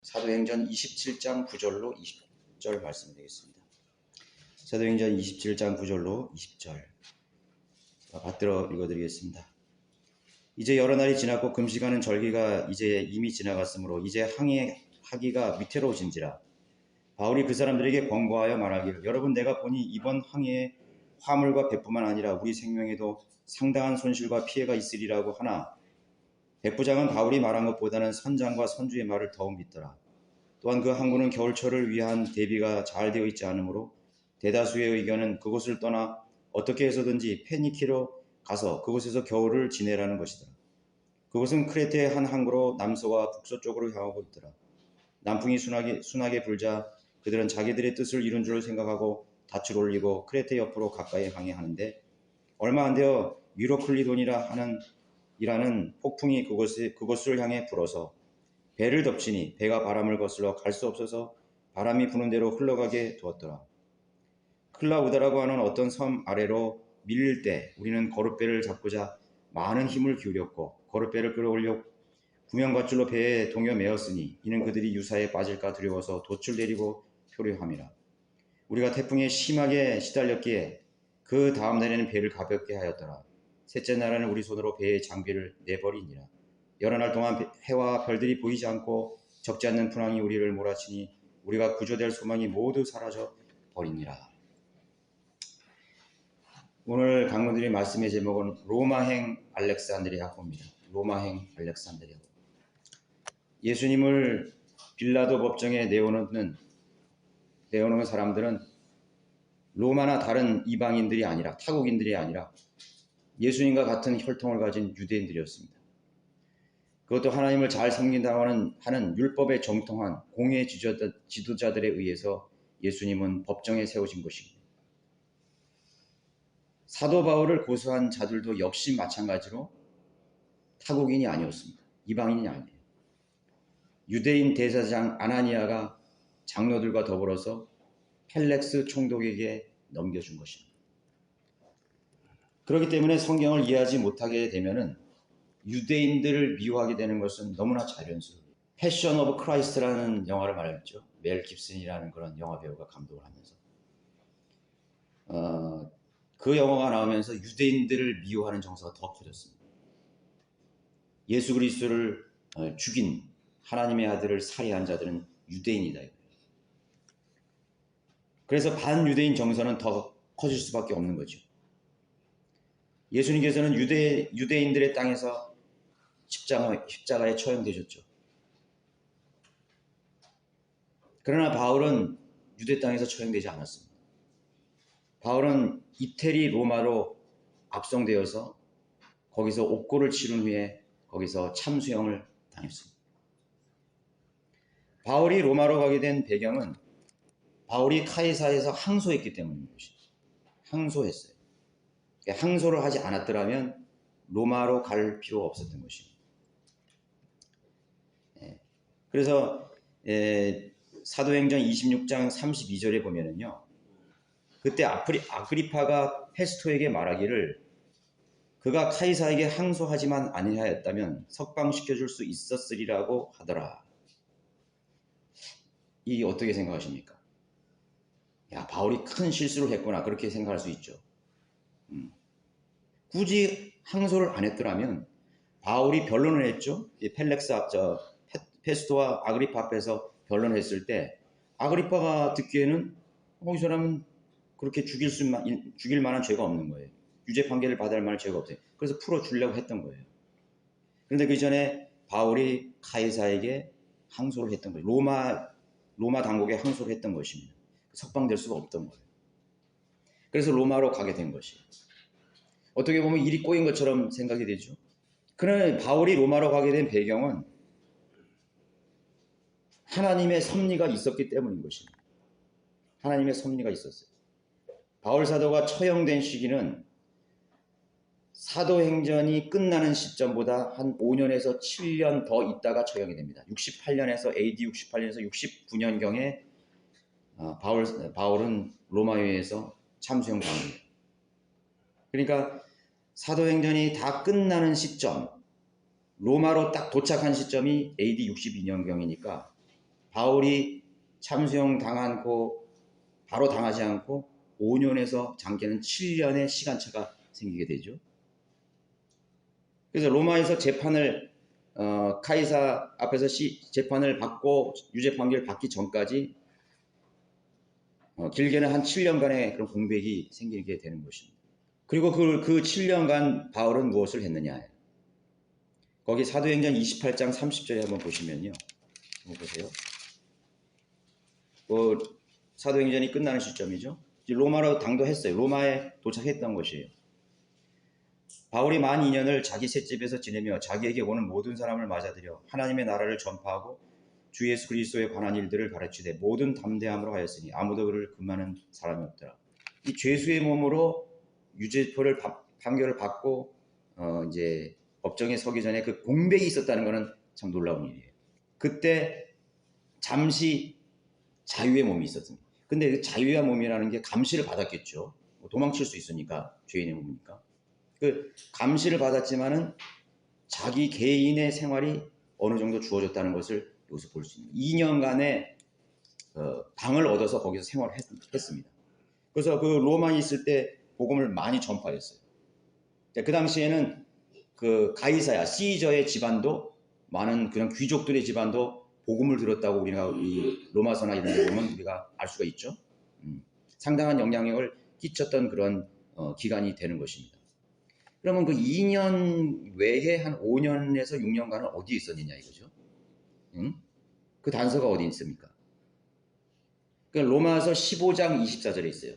사도행전 27장 9절로 20절 말씀 되겠습니다. 사도행전 27장 9절로 20절 받들어 읽어드리겠습니다. 이제 여러 날이 지났고 금식하는 절기가 이제 이미 지나갔으므로 이제 항해하기가 위태로워진지라. 바울이 그 사람들에게 권고하여 말하기를, 여러분, 내가 보니 이번 항해에 화물과 배뿐만 아니라 우리 생명에도 상당한 손실과 피해가 있으리라고 하나, 백부장은 바울이 말한 것보다는 선장과 선주의 말을 더욱 믿더라. 또한 그 항구는 겨울철을 위한 대비가 잘 되어 있지 않으므로 대다수의 의견은 그곳을 떠나 어떻게 해서든지 페니키로 가서 그곳에서 겨울을 지내라는 것이더라. 그곳은 크레테의 한 항구로 남서와 북서쪽으로 향하고 있더라. 남풍이 순하게 불자 그들은 자기들의 뜻을 이룬 줄 생각하고 닻을 올리고 크레테 옆으로 가까이 항해하는데, 얼마 안 되어 유로클리돈이라는 폭풍이 그곳을 향해 불어서 배를 덮치니 배가 바람을 거슬러 갈 수 없어서 바람이 부는 대로 흘러가게 두었더라. 클라우다라고 하는 어떤 섬 아래로 밀릴 때 우리는 거룻배를 잡고자 많은 힘을 기울였고, 거룻배를 끌어올려 구명밧줄로 배에 동여 메었으니 이는 그들이 유사에 빠질까 두려워서 돛을 내리고 표류함이라. 우리가 태풍에 심하게 시달렸기에 그 다음 날에는 배를 가볍게 하였더라. 셋째 날에는 우리 손으로 배의 장비를 내버리니라. 여러 날 동안 해와 별들이 보이지 않고 적지 않는 풍랑이 우리를 몰아치니 우리가 구조될 소망이 모두 사라져 버리니라. 오늘 강론드린 말씀의 제목은 로마행 알렉산드리아호입니다. 로마행 알렉산드리아호. 예수님을 빌라도 법정에 내어놓는 사람들은 로마나 다른 이방인들이 아니라, 타국인들이 아니라 예수님과 같은 혈통을 가진 유대인들이었습니다. 그것도 하나님을 잘 섬긴다고 하는 율법에 정통한 공의 지도자들에 의해서 예수님은 법정에 세워진 것입니다. 사도 바울을 고소한 자들도 역시 마찬가지로 타국인이 아니었습니다. 이방인이 아니에요. 유대인 대사장 아나니아가 장로들과 더불어서 펠렉스 총독에게 넘겨준 것입니다. 그렇기 때문에 성경을 이해하지 못하게 되면은 유대인들을 미워하게 되는 것은 너무나 자연스러워요. 패션 오브 크라이스트라는 영화를 말했죠. 멜 깁슨이라는 그런 영화 배우가 감독을 하면서 그 영화가 나오면서 유대인들을 미워하는 정서가 더 커졌습니다. 예수 그리스도를 죽인 하나님의 아들을 살해한 자들은 유대인이다. 그래서 반유대인 정서는 더 커질 수밖에 없는 거죠. 예수님께서는 유대인들의 땅에서 십자가에 처형되셨죠. 그러나 바울은 유대 땅에서 처형되지 않았습니다. 바울은 이태리 로마로 압송되어서 거기서 옥고를 치른 후에 거기서 참수형을 당했습니다. 바울이 로마로 가게 된 배경은 바울이 카이사에서 항소했기 때문인 것입니다. 항소했어요. 항소를 하지 않았더라면 로마로 갈 필요가 없었던 것입니다. 그래서 사도행전 26장 32절에 보면은요, 그때 아그리파가 페스토에게 말하기를, 그가 카이사에게 항소하지만 아니하였다면 석방시켜줄 수 있었으리라고 하더라. 이 어떻게 생각하십니까? 야, 바울이 큰 실수를 했구나, 그렇게 생각할 수 있죠. 굳이 항소를 안 했더라면 바울이 변론을 했죠. 페스토와 아그리파 앞에서 변론을 했을 때 아그리파가 듣기에는 이 사람은 그렇게 죽일 만한 죄가 없는 거예요. 유죄 판결을 받을 만한 죄가 없어요. 그래서 풀어주려고 했던 거예요. 그런데 그 전에 바울이 카이사에게 항소를 했던 거예요. 로마 당국에 항소를 했던 것입니다. 석방될 수가 없던 거예요. 그래서 로마로 가게 된 것이에요. 어떻게 보면 일이 꼬인 것처럼 생각이 되죠. 그러나 바울이 로마로 가게 된 배경은 하나님의 섭리가 있었기 때문인 것입니다. 하나님의 섭리가 있었어요. 바울 사도가 처형된 시기는 사도행전이 끝나는 시점보다 한 5년에서 7년 더 있다가 처형이 됩니다. AD 68년에서 69년경에 바울은 로마에서 참수형 당합니다. 그러니까 사도행전이 다 끝나는 시점, 로마로 딱 도착한 시점이 AD 62년경이니까 바울이 참수형 당하고 바로 당하지 않고 5년에서 장기는 7년의 시간차가 생기게 되죠. 그래서 로마에서 재판을 카이사 앞에서 재판을 받고 유죄 판결을 받기 전까지 길게는 한 7년간의 그런 공백이 생기게 되는 것입니다. 그리고 그 7년간 바울은 무엇을 했느냐. 거기 사도행전 28장 30절에 한번 보시면요. 한번 보세요. 사도행전이 끝나는 시점이죠. 로마로 당도했어요. 로마에 도착했던 것이에요. 바울이 만 2년을 자기 셋집에서 지내며 자기에게 오는 모든 사람을 맞아들여 하나님의 나라를 전파하고 주 예수 그리스도에 관한 일들을 가르치되 모든 담대함으로 하였으니 아무도 그를 금하는 사람이 없더라. 이 죄수의 몸으로 유죄표를 판결을 받고 이제 법정에 서기 전에 그 공백이 있었다는 것은 참 놀라운 일이에요. 그때 잠시 자유의 몸이 있었습니다. 근데 그 자유의 몸이라는 게 감시를 받았겠죠. 도망칠 수 있으니까, 죄인의 몸이니까. 그 감시를 받았지만은 자기 개인의 생활이 어느 정도 주어졌다는 것을 여기서 볼 수 있는 2년간의 방을 얻어서 거기서 생활을 했습니다. 그래서 그 로마에 있을 때 복음을 많이 전파했어요. 그 당시에는 그 가이사야 시저의 집안도 많은 그런 귀족들의 집안도 복음을 들었다고 우리가 이 로마서나 이런 데 보면 우리가 알 수가 있죠. 상당한 영향력을 끼쳤던 그런 기간이 되는 것입니다. 그러면 그 2년 외에 한 5년에서 6년간은 어디에 있었느냐 이거죠. 그 단서가 어디 있습니까? 그러니까 로마서 15장 24절에 있어요.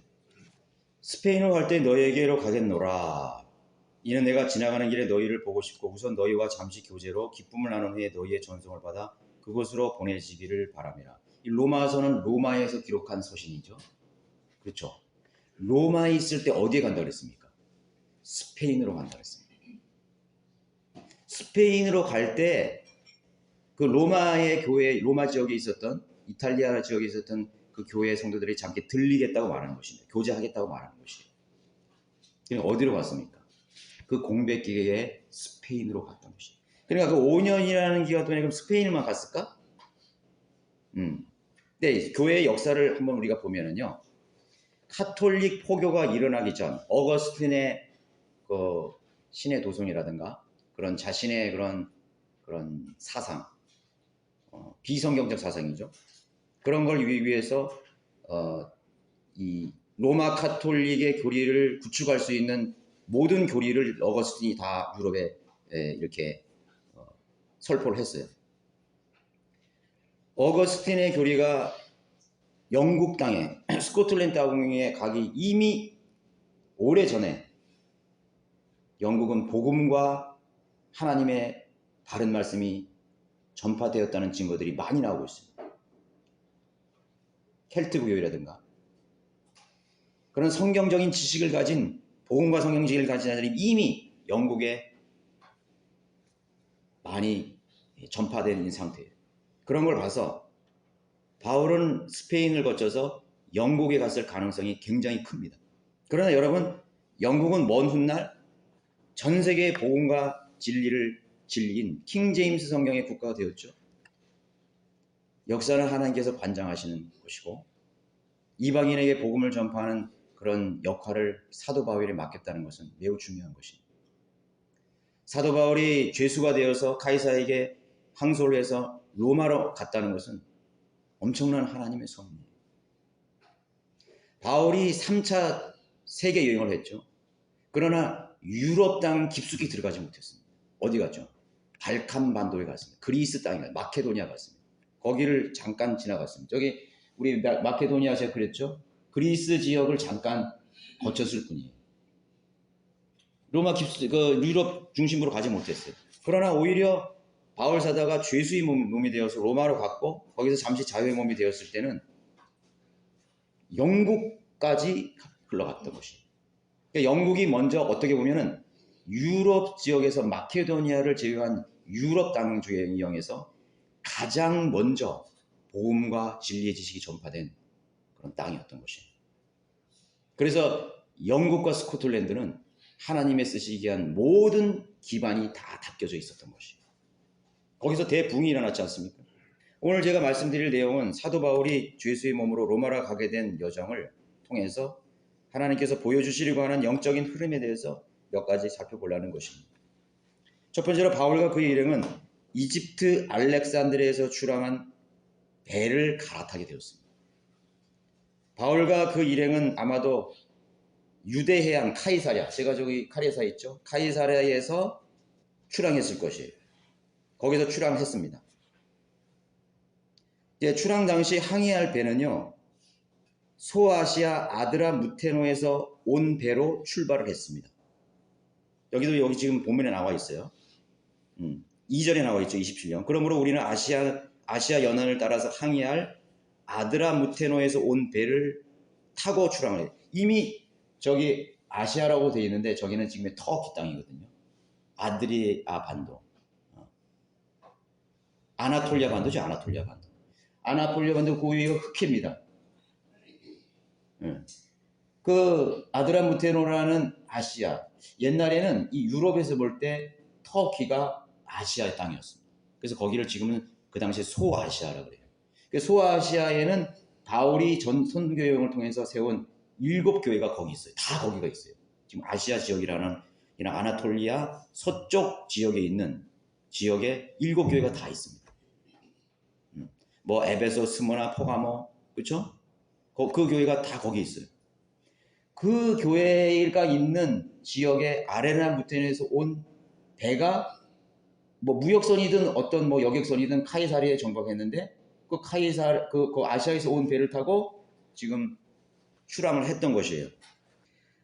스페인으로 갈 때 너희에게로 가겠노라. 이는 내가 지나가는 길에 너희를 보고 싶고 우선 너희와 잠시 교제로 기쁨을 나눈 후에 너희의 전송을 받아 그곳으로 보내지기를 바람이라. 이 로마서는 로마에서 기록한 서신이죠. 그렇죠. 로마에 있을 때 어디에 간다고 그랬습니까? 스페인으로 간다고 했습니다. 스페인으로 갈 때 그 로마의 교회, 로마 지역에 있었던 이탈리아 지역에 있었던 그 교회 성도들이 잠깐 들리겠다고 말하는 것입니다. 교제하겠다고 말하는 것이에요. 그러니까 어디로 갔습니까? 그 공백 기회에 스페인으로 갔던 것이에요. 그러니까 그 5년이라는 기간 동안에 그럼 스페인만 갔을까? 근데 교회의 역사를 한번 우리가 보면은요. 카톨릭 포교가 일어나기 전 어거스틴의 그 신의 도성이라든가 그런 자신의 그런 사상, 비성경적 사상이죠. 그런 걸 위해서 이 로마 카톨릭의 교리를 구축할 수 있는 모든 교리를 어거스틴이 다 유럽에 이렇게 설포를 했어요. 어거스틴의 교리가 영국 땅에 스코틀랜드 땅에 가기 이미 오래전에 영국은 복음과 하나님의 바른 말씀이 전파되었다는 증거들이 많이 나오고 있습니다. 켈트교회라든가 그런 성경적인 지식을 가진 복음과 성경 지식을 가진 자들이 이미 영국에 많이 전파되는 상태예요. 그런 걸 봐서 바울은 스페인을 거쳐서 영국에 갔을 가능성이 굉장히 큽니다. 그러나 여러분, 영국은 먼 훗날 전 세계의 복음과 진리인 킹 제임스 성경의 국가가 되었죠. 역사는 하나님께서 관장하시는 것이고 이방인에게 복음을 전파하는 그런 역할을 사도 바울이 맡겼다는 것은 매우 중요한 것입니다. 사도 바울이 죄수가 되어서 카이사에게 항소를 해서 로마로 갔다는 것은 엄청난 하나님의 섭리예요. 바울이 3차 세계 여행을 했죠. 그러나 유럽 땅 깊숙이 들어가지 못했습니다. 어디 갔죠? 발칸 반도에 갔습니다. 그리스 땅에 갔습니다. 마케도니아 갔습니다. 거기를 잠깐 지나갔습니다. 저기 우리 마케도니아에서 그랬죠? 그리스 지역을 잠깐 거쳤을 뿐이에요. 로마 유럽 중심으로 가지 못했어요. 그러나 오히려 바울 사다가 죄수의 몸이 되어서 로마로 갔고 거기서 잠시 자유의 몸이 되었을 때는 영국까지 흘러갔던 것이에요. 그러니까 영국이 먼저 어떻게 보면은 유럽 지역에서 마케도니아를 제외한 유럽 땅주행에서 가장 먼저 복음과 진리의 지식이 전파된 그런 땅이었던 것이에요. 그래서 영국과 스코틀랜드는 하나님의 쓰시기 위한 모든 기반이 다 닦여져 있었던 것이에요. 거기서 대붕이 일어났지 않습니까? 오늘 제가 말씀드릴 내용은 사도 바울이 주 예수의 몸으로 로마로 가게 된 여정을 통해서 하나님께서 보여주시려고 하는 영적인 흐름에 대해서 몇 가지 살펴보려는 것입니다. 첫 번째로 바울과 그의 일행은 이집트 알렉산드리아에서 출항한 배를 갈아타게 되었습니다. 바울과 그 일행은 아마도 유대 해안 카이사랴, 제가 저기 카이사랴 있죠? 카이사랴에서 출항했을 것이에요. 거기서 출항했습니다. 이제 출항 당시 항해할 배는요, 소아시아 아드라무테노에서 온 배로 출발을 했습니다. 여기 지금 본문에 나와 있어요. 2절에 나와 있죠. 27년. 그러므로 우리는 아시아 연안을 따라서 항해할 아드라무테노에서 온 배를 타고 출항을 해요. 이미 저기 아시아라고 되어 있는데 저기는 지금 터키 땅이거든요. 아드리아 반도. 아나톨리아 반도죠. 아나톨리아 반도. 아나톨리아 반도 그 위가 흑해입니다. 그 아드라무테노라는 아시아. 옛날에는 이 유럽에서 볼 때 터키가 아시아의 땅이었습니다. 그래서 거기를 지금은 그 당시에 소아시아라고 그래요. 소아시아에는 바울이 전 선교 여행을 통해서 세운 7교회가 거기 있어요. 다 거기가 있어요. 지금 아시아 지역이라는 이런 아나톨리아 서쪽 지역에 있는 지역에 7교회가 다 있습니다. 뭐 에베소, 스모나, 포가모, 그렇죠? 그 교회가 다 거기 있어요. 그 교회가 있는 지역의 아레나무텐에서 온 배가 뭐 무역선이든 어떤 뭐 여객선이든 카이사리에 정박했는데 그 아시아에서 온 배를 타고 지금 출항을 했던 것이에요.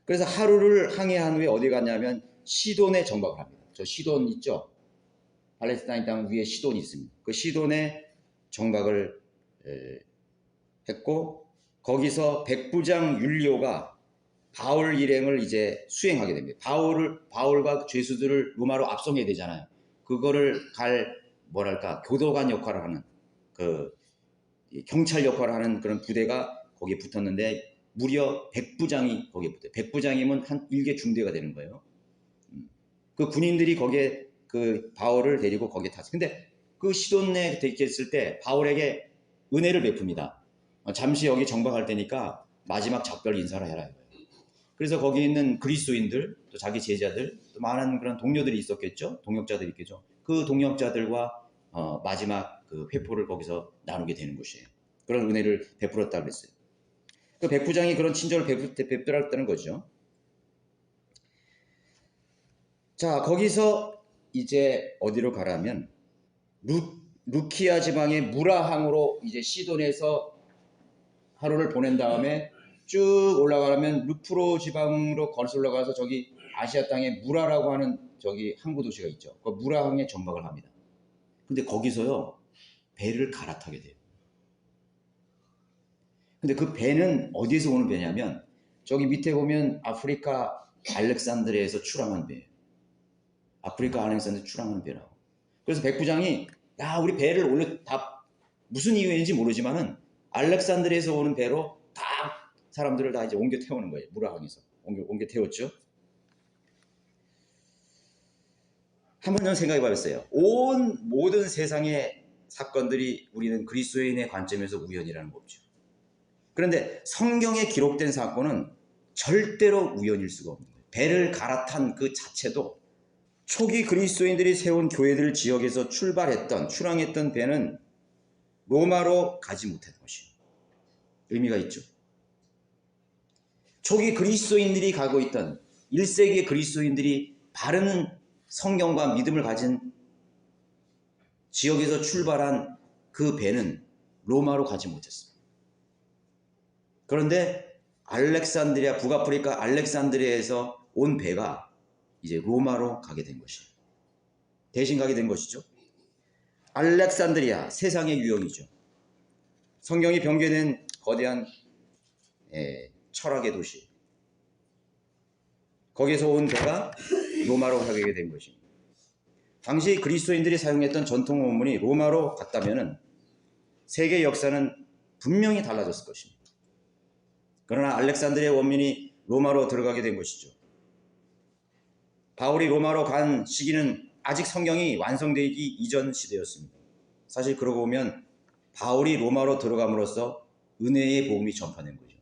그래서 하루를 항해한 후에 어디 갔냐면 시돈에 정박을 합니다. 저 시돈 있죠? 팔레스타인 땅 위에 시돈이 있습니다. 그 시돈에 정박을 했고 거기서 백부장 율리오가 바울 일행을 이제 수행하게 됩니다. 바울과 죄수들을 로마로 압송해야 되잖아요. 그거를 교도관 역할을 하는 그 경찰 역할을 하는 그런 부대가 거기에 붙었는데 무려 백부장이 거기에 붙어요. 백부장이면 한 일개 중대가 되는 거예요. 그 군인들이 거기에 그 바울을 데리고 거기에 탔어요. 근데 그 시돈에 있을 때 바울에게 은혜를 베풉니다. 잠시 여기 정박할 테니까 마지막 작별 인사를 해라. 그래서 거기 있는 그리스도인들, 또 자기 제자들, 또 많은 그런 동료들이 있었겠죠. 동역자들이 있겠죠. 그 동역자들과 마지막 그 회포를 거기서 나누게 되는 것이에요. 그런 은혜를 베풀었다고 그랬어요. 그 백부장이 그런 친절을 베풀었다는 거죠. 자, 거기서 이제 어디로 가라면 루키아 지방의 무라항으로 이제 시돈에서 하루를 보낸 다음에 쭉 올라가면 루프로 지방으로 거슬러 올라가서 저기 아시아 땅에 무라라고 하는 저기 항구 도시가 있죠. 그 무라항에 정박을 합니다. 근데 거기서요 배를 갈아타게 돼요. 근데 그 배는 어디에서 오는 배냐면 저기 밑에 보면 아프리카 알렉산드리아에서 출항한 배예요. 아프리카 알렉산드리아 출항한 배라고. 그래서 백부장이 야 우리 배를 원래 다 무슨 이유인지 모르지만은 알렉산드리아에서 오는 배로 다 사람들을 다 이제 옮겨 태우는 거예요. 무라항에서 옮겨 태웠죠. 한번 생각해 봐봤어요. 모든 세상의 사건들이 우리는 그리스도인의 관점에서 우연이라는 거 없죠. 그런데 성경에 기록된 사건은 절대로 우연일 수가 없는 거예요. 배를 갈아탄 그 자체도 초기 그리스도인들이 세운 교회들 지역에서 출항했던 배는 로마로 가지 못했던 것이에요. 의미가 있죠. 초기 그리스도인들이 가고 있던 1세기의 그리스도인들이 바른 성경과 믿음을 가진 지역에서 출발한 그 배는 로마로 가지 못했습니다. 그런데 북아프리카 알렉산드리아에서 온 배가 이제 로마로 가게 된 것이에요. 대신 가게 된 것이죠. 알렉산드리아, 세상의 유형이죠. 성경이 변개된 거대한 철학의 도시. 거기서 온 배가 로마로 가게 된 것입니다. 당시 그리스도인들이 사용했던 전통 원문이 로마로 갔다면 세계 역사는 분명히 달라졌을 것입니다. 그러나 알렉산드리아 원문이 로마로 들어가게 된 것이죠. 바울이 로마로 간 시기는 아직 성경이 완성되기 이전 시대였습니다. 사실 그러고 보면 바울이 로마로 들어감으로써 은혜의 복음이 전파된 거죠.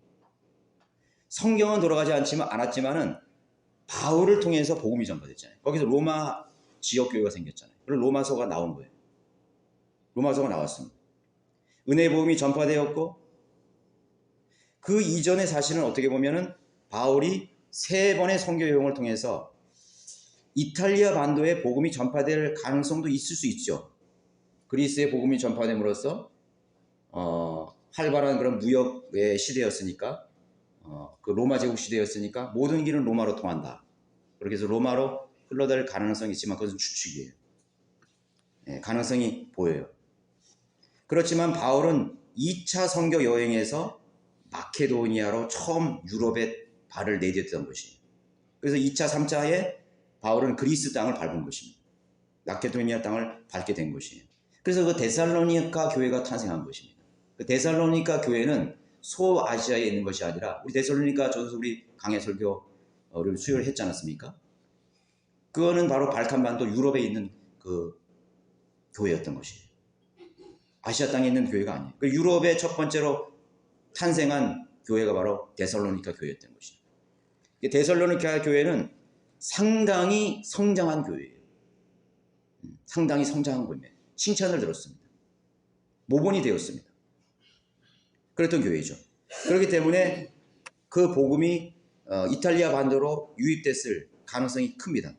성경은 돌아가지 않았지만은 바울을 통해서 복음이 전파됐잖아요. 거기서 로마 지역교회가 생겼잖아요. 그리고 로마서가 나온 거예요. 로마서가 나왔습니다. 은혜의 복음이 전파되었고, 그 이전의 사실은 어떻게 보면은 바울이 3번의 선교 여행을 통해서 이탈리아 반도에 복음이 전파될 가능성도 있을 수 있죠. 그리스의 복음이 전파됨으로써 활발한 그런 무역의 시대였으니까, 그 로마 제국 시대였으니까 모든 길은 로마로 통한다. 그렇게 해서 로마로 흘러들 가능성이 있지만 그것은 추측이에요. 네, 가능성이 보여요. 그렇지만 바울은 2차 선교 여행에서 마케도니아로 처음 유럽에 발을 내딛었던 것이에요. 그래서 2차, 3차에 바울은 그리스 땅을 밟은 것입니다. 마케도니아 땅을 밟게 된 것이에요. 그래서 그 데살로니가 교회가 탄생한 것입니다. 그 데살로니가 교회는 소아시아에 있는 것이 아니라, 우리 데살로니가 저도 우리 강해 설교를 수요를 했지 않았습니까? 그거는 바로 발칸반도 유럽에 있는 그 교회였던 것이에요. 아시아 땅에 있는 교회가 아니에요. 그 유럽의 첫 번째로 탄생한 교회가 바로 데살로니가 교회였던 것이에요. 데살로니가 교회는 상당히 성장한 교회예요. 상당히 성장한 교회입니다. 칭찬을 들었습니다. 모본이 되었습니다. 그랬던 교회죠. 그렇기 때문에 그 복음이 이탈리아 반도로 유입됐을 가능성이 큽니다.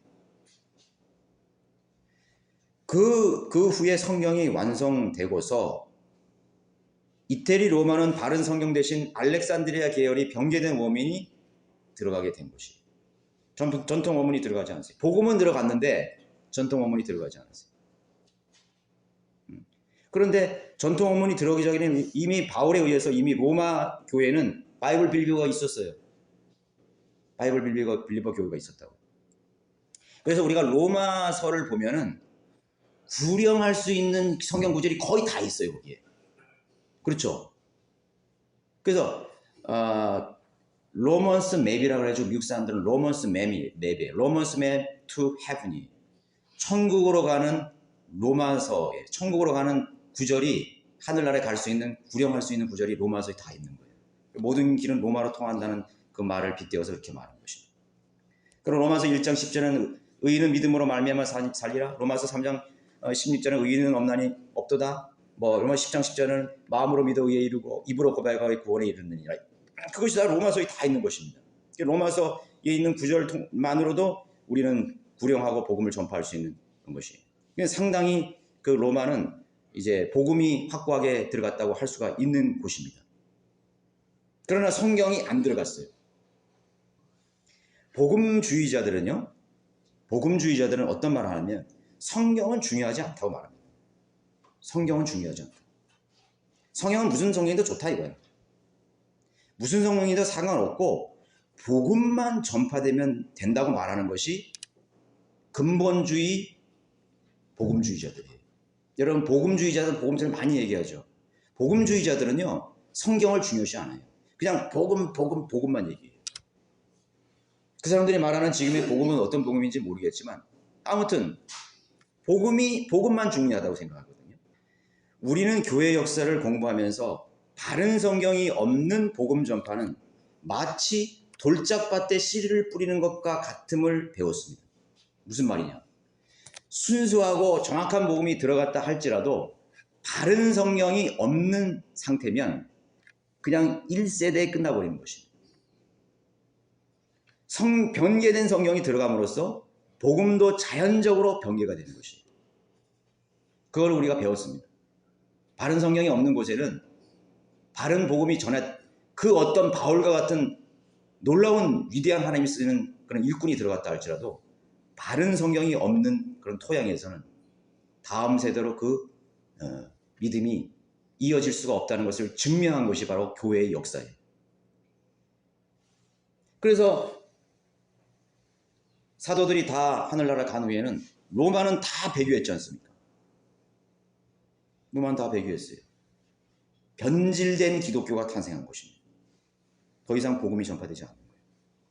그 후에 성경이 완성되고서 이태리 로마는 바른 성경 대신 알렉산드리아 계열이 병제된 원문이 들어가게 된 것이에요. 전통 원문이 들어가지 않았어요. 복음은 들어갔는데 전통 원문이 들어가지 않았어요. 그런데 전통 원문이 들어오기 전에는 이미 바울에 의해서 이미 로마 교회는 바이블 빌리버가 있었어요. 바이블 빌리버 교회가 있었다고. 그래서 우리가 로마서를 보면은 구령할 수 있는 성경 구절이 거의 다 있어요, 거기에. 그렇죠? 그래서 로먼스 맵이라고 해가지고 미국 사람들은 로먼스 맵이에요. 로먼스 맵 to heaven이 천국으로 가는 로마서에 천국으로 가는 구절이 하늘나라에 갈 수 있는 구령할 수 있는 구절이 로마서에 다 있는 거예요. 모든 길은 로마로 통한다는 그 말을 빗대어서 이렇게 말한 것입니다. 그럼 로마서 1장 10절은 의인은 믿음으로 말미암아 살리라. 로마서 3장 16절은 의인은 없나니 없도다. 로마서 10장 10절은 마음으로 믿어 의에 이르고 입으로 고백하여 구원에 이르느니라. 그것이 다 로마서에 다 있는 것입니다. 로마서에 있는 구절만으로도 우리는 구령하고 복음을 전파할 수 있는 그런 것이에요. 상당히 그 로마는 이제 복음이 확고하게 들어갔다고 할 수가 있는 곳입니다. 그러나 성경이 안 들어갔어요. 복음주의자들은 어떤 말을 하냐면 성경은 중요하지 않다고 말합니다. 성경은 중요하지 않다. 성경은 무슨 성경이도 좋다 이거예요. 무슨 성경이도 상관없고 복음만 전파되면 된다고 말하는 것이 근본주의 복음주의자들이에요. 여러분 복음주의자들은 복음을 많이 얘기하죠. 복음주의자들은요 성경을 중요시 않아요. 그냥 복음만 얘기해요. 그 사람들이 말하는 지금의 복음은 어떤 복음인지 모르겠지만 아무튼 복음만 중요하다고 생각하거든요. 우리는 교회 역사를 공부하면서 바른 성경이 없는 복음 전파는 마치 돌짝밭에 씨를 뿌리는 것과 같음을 배웠습니다. 무슨 말이냐? 순수하고 정확한 복음이 들어갔다 할지라도 바른 성경이 없는 상태면 그냥 1세대에 끝나버리는 것입니다. 변개된 성경이 들어감으로써 복음도 자연적으로 변개가 되는 것이에요. 그걸 우리가 배웠습니다. 바른 성경이 없는 곳에는 바른 복음이 그 어떤 바울과 같은 놀라운 위대한 하나님이 쓰는 그런 일꾼이 들어갔다 할지라도 바른 성경이 없는 그런 토양에서는 다음 세대로 그 믿음이 이어질 수가 없다는 것을 증명한 것이 바로 교회의 역사예요. 그래서 사도들이 다 하늘나라 간 후에는 로마는 다 배교했지 않습니까? 로마는 다 배교했어요. 변질된 기독교가 탄생한 것입니다. 더 이상 복음이 전파되지 않는 거예요.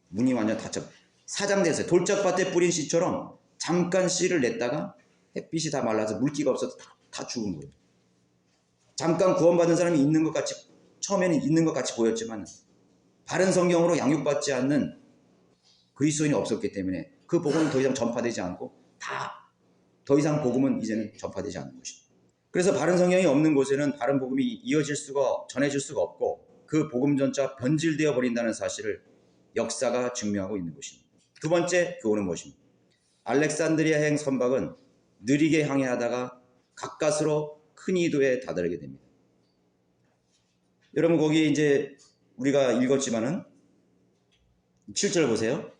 문이 완전 닫혀 사장됐어요. 돌짝밭에 뿌린 씨처럼 잠깐 씨를 냈다가 햇빛이 다 말라서 물기가 없어서 다 죽은 거예요. 잠깐 구원받은 사람이 있는 것 같이, 처음에는 있는 것 같이 보였지만 바른 성경으로 양육받지 않는 그리스도인이 없었기 때문에 그 복음은 더 이상 전파되지 않고 더 이상 복음은 이제는 전파되지 않는 것입니다. 그래서 바른 성경이 없는 곳에는 바른 복음이 전해질 수가 없고 그 복음 전차 변질되어 버린다는 사실을 역사가 증명하고 있는 것입니다. 두 번째 교훈은 무엇입니까? 알렉산드리아행 선박은 느리게 항해하다가 가까스로 큰 이도에 다다르게 됩니다. 여러분 거기 이제 우리가 읽었지만은 7절 보세요.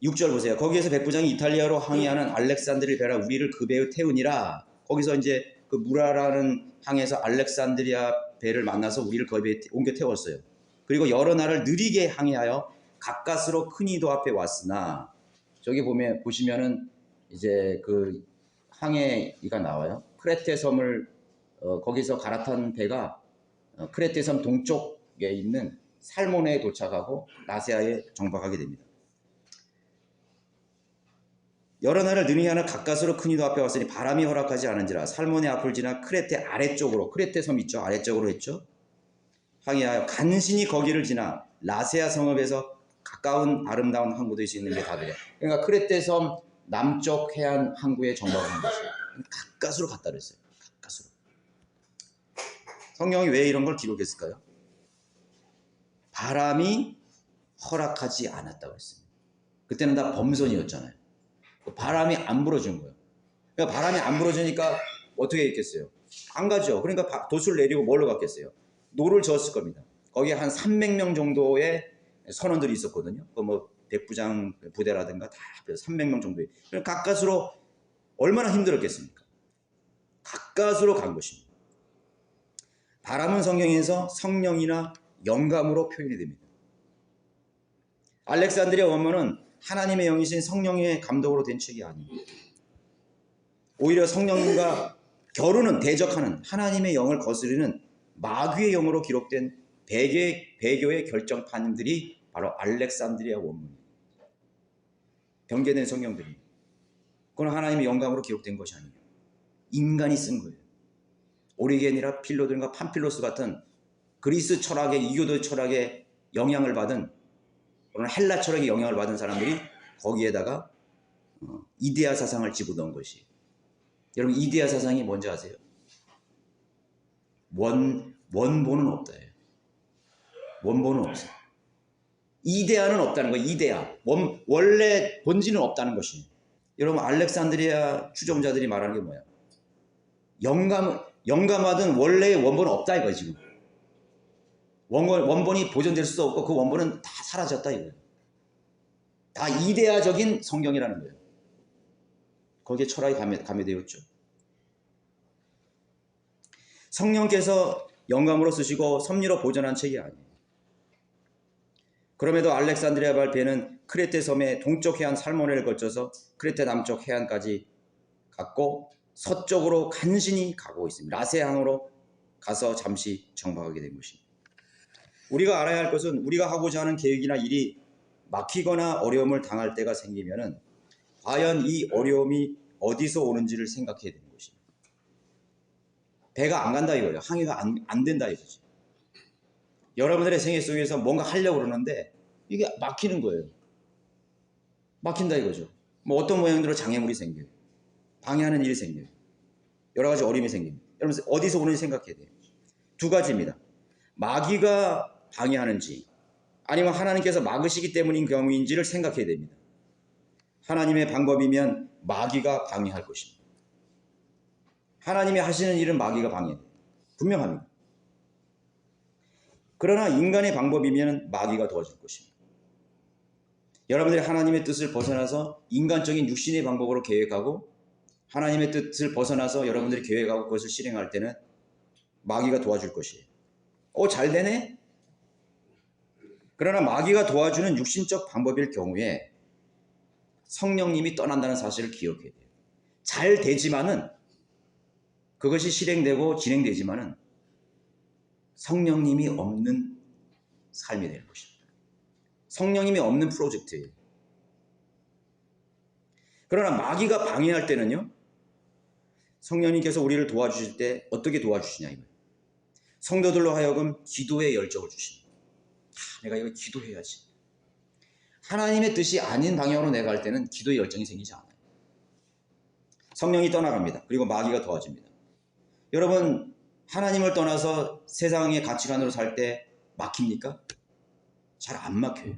6절 보세요. 거기에서 백부장이 이탈리아로 항해하는 알렉산드리아 배라 우리를 그 배에 태우니라. 거기서 이제 그 무라라는 항에서 알렉산드리아 배를 만나서 우리를 그 배에 옮겨 태웠어요. 그리고 여러 날을 느리게 항해하여 가까스로 큰 이도 앞에 왔으나, 저기 보시면은 이제 그 항해가 나와요. 크레테 섬을 거기서 갈아탄 배가 크레테 섬 동쪽에 있는 살모네에 도착하고 라세아에 정박하게 됩니다. 여러 날을 느리게 하는 가까스로 큰 이도 앞에 왔으니 바람이 허락하지 않은지라 살모네 앞을 지나 크레테 아래쪽으로, 크레테 섬 있죠, 아래쪽으로 했죠, 항해하여 간신히 거기를 지나 라세아 성읍에서 가까운 아름다운 항구도 있는 게 다되려. 그러니까 크레테 섬 남쪽 해안 항구에 정박을 한 것이에요. 가까스로 갔다 그랬어요. 가까스로. 성경이 왜 이런 걸 기록했을까요? 바람이 허락하지 않았다고 했습니다. 그때는 다 범선이었잖아요. 바람이 안 불어준 거예요. 그러니까 바람이 안 불어주니까 어떻게 했겠어요? 안 가죠. 그러니까 돛을 내리고 뭘로 갔겠어요? 노를 저었을 겁니다. 거기에 한 300명 정도의 선원들이 있었거든요. 그 뭐 백부장 부대라든가 다 합해서 300명 정도의. 가까스로 얼마나 힘들었겠습니까? 가까스로 간 것입니다. 바람은 성경에서 성령이나 영감으로 표현이 됩니다. 알렉산드리아 원문은 하나님의 영이신 성령의 감독으로 된 책이 아닙니다. 오히려 성령님과 겨루는, 대적하는 하나님의 영을 거스르는 마귀의 영으로 기록된 배교의 결정판들이 바로 알렉산드리아 원문입니다. 변개된 성경들이. 그건 하나님의 영감으로 기록된 것이 아니에요. 인간이 쓴 거예요. 오리겐이나 필로들과 팜필로스 같은 그리스 철학의, 이교도 철학의 영향을 받은, 그런 헬라 철학의 영향을 받은 사람들이 거기에다가 이데아 사상을 집어넣은 것이. 여러분 이데아 사상이 뭔지 아세요? 원본은 없다예요. 원본은 없어요. 이데아는 없다는 거예요. 이데아. 원래 본질은 없다는 것이에요. 여러분 알렉산드리아 추종자들이 말하는 게 뭐야? 영감하든 원래의 원본은 없다 이거예요. 지금 원본이 보존될 수도 없고 그 원본은 다 사라졌다 이거예요. 다 이데아적인 성경이라는 거예요. 거기에 철학이 가미되었죠. 성령께서 영감으로 쓰시고 섭리로 보존한 책이 아니에요. 그럼에도 알렉산드리아 발배는 크레테 섬의 동쪽 해안 살모네를 거쳐서 크레테 남쪽 해안까지 갔고 서쪽으로 간신히 가고 있습니다. 라세항으로 가서 잠시 정박하게 된 것입니다. 우리가 알아야 할 것은 우리가 하고자 하는 계획이나 일이 막히거나 어려움을 당할 때가 생기면은 과연 이 어려움이 어디서 오는지를 생각해야 되는 것입니다. 배가 안 간다 이거예요. 항해가 안 된다 이거지. 여러분들의 생애 속에서 뭔가 하려고 그러는데 이게 막히는 거예요. 막힌다 이거죠. 뭐 어떤 모양대로 장애물이 생겨요. 방해하는 일이 생겨요. 여러 가지 어려움이 생깁니다. 여러분 어디서 오는지 생각해야 돼요. 두 가지입니다. 마귀가 방해하는지 아니면 하나님께서 막으시기 때문인 경우인지를 생각해야 됩니다. 하나님의 방법이면 마귀가 방해할 것입니다. 하나님이 하시는 일은 마귀가 방해해요. 분명합니다. 그러나 인간의 방법이면 마귀가 도와줄 것입니다. 여러분들이 하나님의 뜻을 벗어나서 인간적인 육신의 방법으로 계획하고 하나님의 뜻을 벗어나서 여러분들이 계획하고 그것을 실행할 때는 마귀가 도와줄 것이에요. 잘 되네? 그러나 마귀가 도와주는 육신적 방법일 경우에 성령님이 떠난다는 사실을 기억해야 돼요. 잘 되지만은 그것이 실행되고 진행되지만은 성령님이 없는 삶이 되는 것입니다. 성령님이 없는 프로젝트예요. 그러나 마귀가 방해할 때는요, 성령님께서 우리를 도와주실 때 어떻게 도와주시냐 이거예요. 성도들로 하여금 기도의 열정을 주십니다. 내가 이거 기도해야지. 하나님의 뜻이 아닌 방향으로 내가 갈 때는 기도의 열정이 생기지 않아요. 성령이 떠나갑니다. 그리고 마귀가 도와줍니다. 여러분, 하나님을 떠나서 세상의 가치관으로 살 때 막힙니까? 잘 안 막혀요.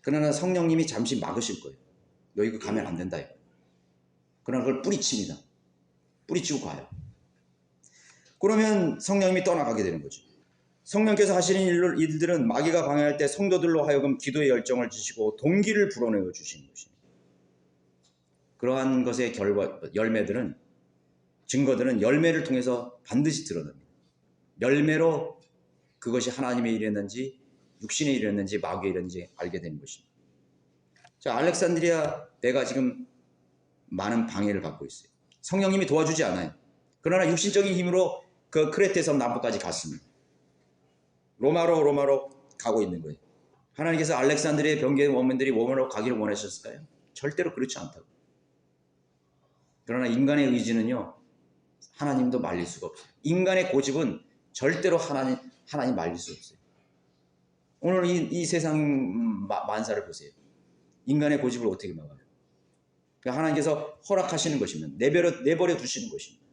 그러나 성령님이 잠시 막으실 거예요. 너 이거 가면 안 된다. 그러나 그걸 뿌리칩니다. 뿌리치고 가요. 그러면 성령님이 떠나가게 되는 거죠. 성령께서 하시는 일들은 마귀가 방해할 때 성도들로 하여금 기도의 열정을 주시고 동기를 불어내어 주시는 것입니다. 그러한 것의 열매들은, 증거들은 열매를 통해서 반드시 드러납니다. 열매로 그것이 하나님의 일이었는지 육신의 일이었는지 마귀의 일이었는지 알게 되는 것입니다. 자, 알렉산드리아 배가 지금 많은 방해를 받고 있어요. 성령님이 도와주지 않아요. 그러나 육신적인 힘으로 그 크레테 섬 남부까지 갔습니다. 로마로 가고 있는 거예요. 하나님께서 알렉산드리아의 병기의 원민들이 로마로 가기를 원하셨을까요? 절대로 그렇지 않다고. 그러나 인간의 의지는요, 하나님도 말릴 수가 없어요. 인간의 고집은 절대로 하나님 말릴 수 없어요. 오늘 이 세상 만사를 보세요. 인간의 고집을 어떻게 막아요? 그러니까 하나님께서 허락하시는 것이면 내버려 두시는 것입니다.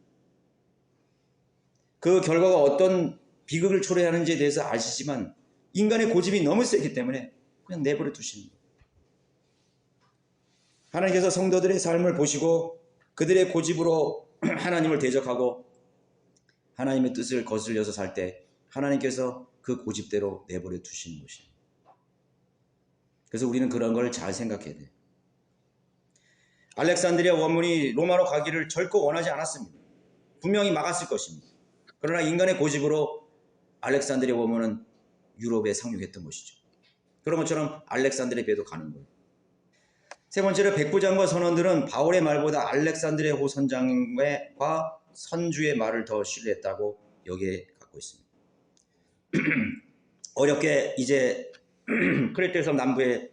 그 결과가 어떤 비극을 초래하는지에 대해서 아시지만 인간의 고집이 너무 세기 때문에 그냥 내버려 두시는 거예요. 하나님께서 성도들의 삶을 보시고 그들의 고집으로 하나님을 대적하고 하나님의 뜻을 거슬려서 살 때 하나님께서 그 고집대로 내버려 두시는 것입니다. 그래서 우리는 그런 걸 잘 생각해야 돼요. 알렉산드리아 원문이 로마로 가기를 절코 원하지 않았습니다. 분명히 막았을 것입니다. 그러나 인간의 고집으로 알렉산드리아 원문은 유럽에 상륙했던 것이죠. 그런 것처럼 알렉산드리아 배도 가는 거예요. 세 번째로 백부장과 선원들은 바울의 말보다 알렉산드리아 호 선장과 선주의 말을 더 신뢰했다고 여기에 갖고 있습니다. 어렵게 이제 크레테 섬 남부의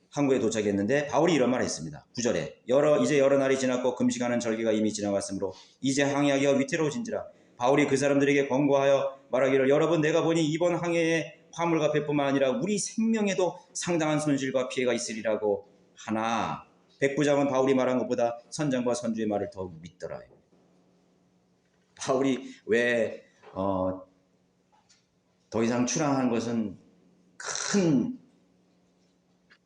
항구에 도착했는데 바울이 이런 말을 했습니다. 9절에 이제 여러 날이 지났고 금식하는 절기가 이미 지나갔으므로 이제 항해하기가 위태로워진지라. 바울이 그 사람들에게 권고하여 말하기를 여러분 내가 보니 이번 항해에 화물과 배뿐만 아니라 우리 생명에도 상당한 손실과 피해가 있으리라고 하나 백부장은 바울이 말한 것보다 선장과 선주의 말을 더욱 믿더라. 바울이 왜 더 이상 출항한 것은 큰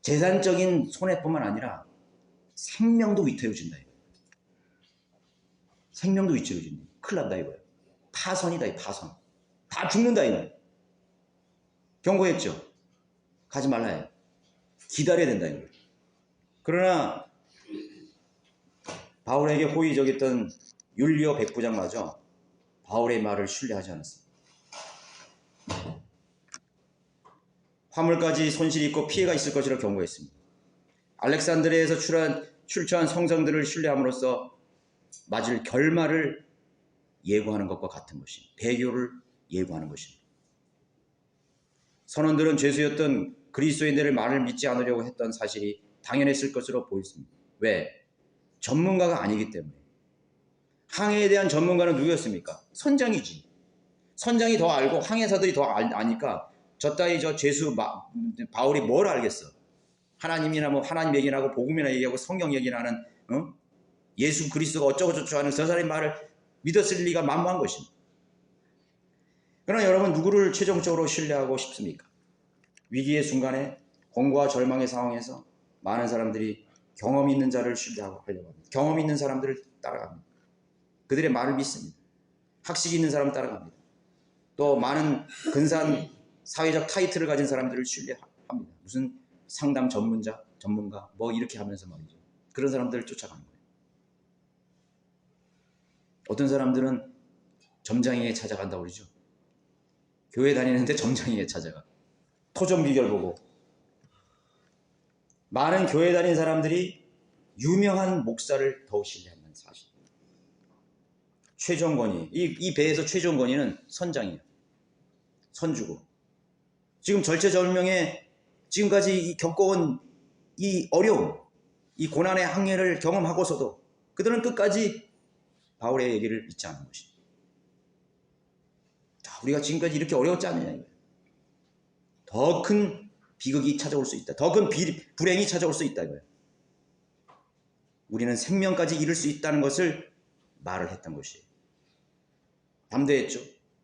재산적인 손해뿐만 아니라 생명도 위태로워진다. 생명도 위태로워진다. 큰일 난다 이거예요. 파선이다. 파선. 다 죽는다 이거예요. 경고했죠. 가지 말라 해요. 기다려야 된다 이거예요. 그러나 바울에게 호의적이었던 율리오 백부장마저 바울의 말을 신뢰하지 않았습니다. 화물까지 손실이 있고 피해가 있을 것이라 경고했습니다. 알렉산드리아에서 출처한 성성들을 신뢰함으로써 맞을 결말을 예고하는 것과 같은 것입니다. 배교를 예고하는 것입니다. 선원들은 죄수였던 그리스도인들의 말을 믿지 않으려고 했던 사실이 당연했을 것으로 보였습니다. 왜? 전문가가 아니기 때문에. 항해에 대한 전문가는 누구였습니까? 선장이지. 선장이 더 알고 항해사들이 더 아니까 저 죄수 바울이 뭘 알겠어? 하나님이나 하나님 얘기나 하고 복음이나 얘기하고 성경 얘기나 하는 예수 그리스도가 어쩌고저쩌고 하는 저 사람의 말을 믿었을 리가 만무한 것입니다. 그러나 여러분 누구를 최종적으로 신뢰하고 싶습니까? 위기의 순간에 공고와 절망의 상황에서 많은 사람들이 경험 있는 자를 신뢰하고 하려고 합니다. 경험 있는 사람들을 따라갑니다. 그들의 말을 믿습니다. 학식이 있는 사람을 따라갑니다. 또 많은 근사한 사회적 타이틀을 가진 사람들을 신뢰합니다. 무슨 상담 전문가 뭐 이렇게 하면서 말이죠. 그런 사람들을 쫓아가는 거예요. 어떤 사람들은 점장에게 찾아간다고 그러죠. 교회 다니는데 점장에게 찾아가. 토종 비결 보고. 많은 교회 다니는 사람들이 유명한 목사를 더 신뢰한다는 사실. 최종권위. 이 배에서 최종권위는 선장이에요. 선주고. 지금 절체절명에 지금까지 겪어온 이 어려움, 이 고난의 항해를 경험하고서도 그들은 끝까지 바울의 얘기를 잊지 않은 것입니다. 우리가 지금까지 이렇게 어려웠지 않느냐. 더 큰 비극이 찾아올 수 있다. 더 큰 불행이 찾아올 수 있다. 이거예요. 우리는 생명까지 잃을 수 있다는 것을 말을 했던 것이에요. 담대했죠.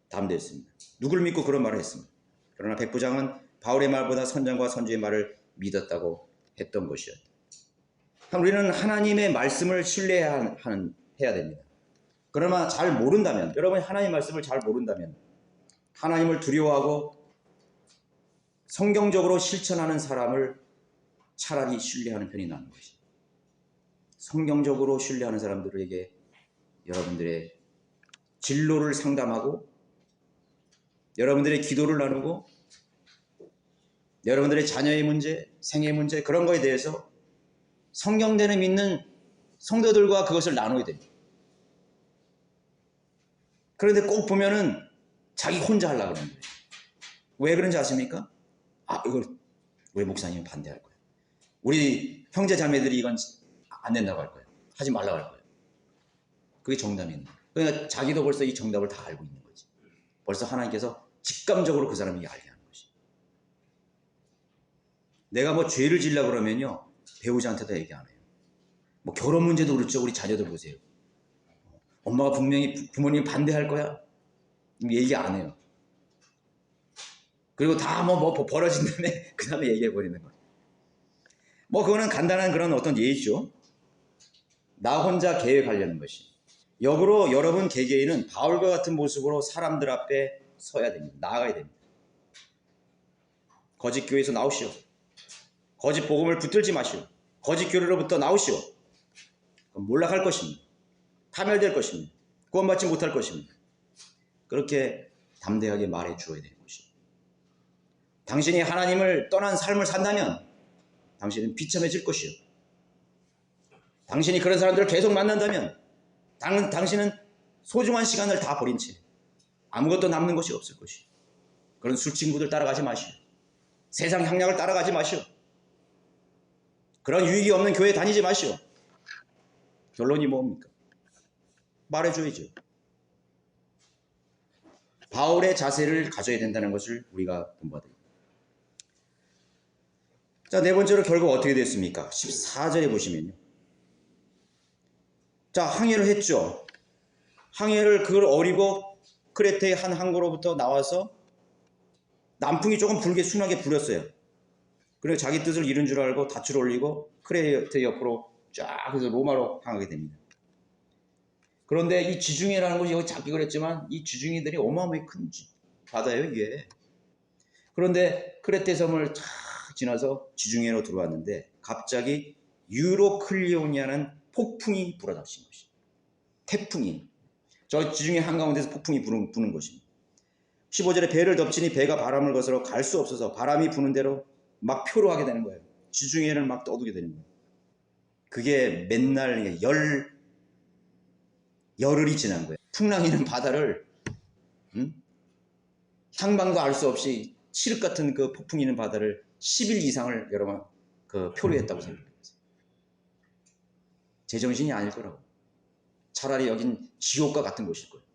담대했습니다. 누굴 믿고 그런 말을 했습니다. 그러나 백부장은 바울의 말보다 선장과 선주의 말을 믿었다고 했던 것이었다. 우리는 하나님의 말씀을 신뢰해야 됩니다. 그러나 잘 모른다면, 여러분이 하나님의 말씀을 잘 모른다면 하나님을 두려워하고 성경적으로 실천하는 사람을 차라리 신뢰하는 편이 나는 것이. 성경적으로 신뢰하는 사람들에게 여러분들의 진로를 상담하고 여러분들의 기도를 나누고 여러분들의 자녀의 문제, 생애 문제 그런 거에 대해서 성경대로 믿는 성도들과 그것을 나눠야 됩니다. 그런데 꼭 보면은 자기 혼자 하려고 하는 거예요. 왜 그런지 아십니까? 이걸 왜 목사님은 반대할 거예요? 우리 형제 자매들이 이건 안 된다고 할 거예요. 하지 말라고 할 거예요. 그게 정답인 거예요. 그러니까 자기도 벌써 이 정답을 다 알고 있는 거지. 벌써 하나님께서 직감적으로 그 사람에게 알게 하는 거지. 내가 뭐 죄를 지으려고 그러면요, 배우자한테도 얘기 안 해요. 뭐 결혼 문제도 그렇죠. 우리 자녀들 보세요. 엄마가 분명히 부모님 반대할 거야. 얘기 안 해요. 그리고 다 뭐 벌어진 다음에 그 다음에 얘기해 버리는 거예요. 뭐 그거는 간단한 그런 어떤 예의죠. 나 혼자 계획하려는 것이. 역으로 여러분 개개인은 바울과 같은 모습으로 사람들 앞에 서야 됩니다. 나아가야 됩니다. 거짓 교회에서 나오시오. 거짓 복음을 붙들지 마시오. 거짓 교회로부터 나오시오. 그럼 몰락할 것입니다. 파멸될 것입니다. 구원받지 못할 것입니다. 그렇게 담대하게 말해 주어야 되는 것이죠. 당신이 하나님을 떠난 삶을 산다면 당신은 비참해질 것이요. 당신이 그런 사람들을 계속 만난다면 당신은 소중한 시간을 다 버린 채 아무것도 남는 것이 없을 것이요. 그런 술 친구들 따라가지 마시오. 세상 향락을 따라가지 마시오. 그런 유익이 없는 교회 다니지 마시오. 결론이 뭡니까? 말해줘야죠. 바울의 자세를 가져야 된다는 것을 우리가 본받아야 됩니다. 자, 네 번째로 결국 어떻게 됐습니까? 14절에 보시면요. 자, 항해를 했죠. 항해를 그걸 어리고 크레테의 한 항구로부터 나와서 남풍이 조금 불게 순하게 불었어요. 그리고 자기 뜻을 이룬 줄 알고 닻을 올리고 크레테 옆으로 쫙 해서 로마로 향하게 됩니다. 그런데 이 지중해라는 곳이 여기 잡기 그랬지만 이 지중해들이 어마어마하게 큰 바다예요, 이게. 그런데 크레테 섬을 쫙 지나서 지중해로 들어왔는데 갑자기 유로클리오니아는 폭풍이 불어닥친 것입니다. 태풍이. 저 지중해 한가운데서 폭풍이 부는 것입니다. 15절에 배를 덮치니 배가 바람을 거스러 갈 수 없어서 바람이 부는 대로 막 표로하게 되는 거예요. 지중해를 막 떠두게 되는 거예요. 그게 맨날 열흘이 지난 거예요. 풍랑이는 바다를 향방도 알 수 없이 칠흑 같은 그 폭풍이 있는 바다를 10일 이상을 여러분 표류했다고 생각해보세요. 제정신이 아닐 거라고. 차라리 여긴 지옥과 같은 곳일 거예요.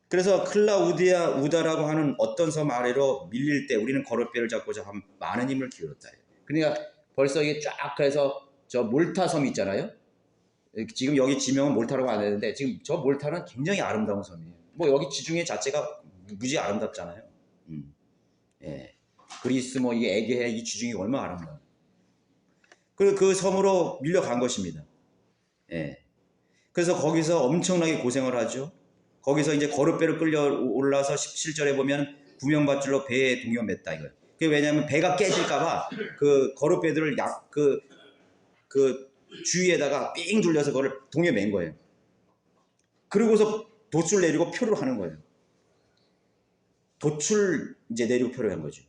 그래서 클라우디아우다라고 하는 어떤 섬 아래로 밀릴 때 우리는 거룻배를 잡고자 한 많은 힘을 기울였다. 그러니까 벌써 이게 쫙 해서 저 몰타 섬이 있잖아요. 지금 여기 지명은 몰타라고 안 했는데 지금 저 몰타는 굉장히 아름다운 섬이에요. 뭐 여기 지중해 자체가 무지 아름답잖아요. 예. 그리스 뭐 이 에게해 이 지중해 얼마나 아름다워요. 그 섬으로 밀려간 것입니다. 예. 그래서 거기서 엄청나게 고생을 하죠. 거기서 이제 거룻배를 끌려 올라서 17절에 보면 구명밧줄로 배에 동여 맸다 이거예요. 그게 왜냐하면 배가 깨질까봐 그 거룻배들을 그 주위에다가 삥 둘려서 그걸 동여 맨 거예요. 그러고서 돛을 내리고 표를 하는 거예요. 돛을 이제 내리고 표를 한 거죠.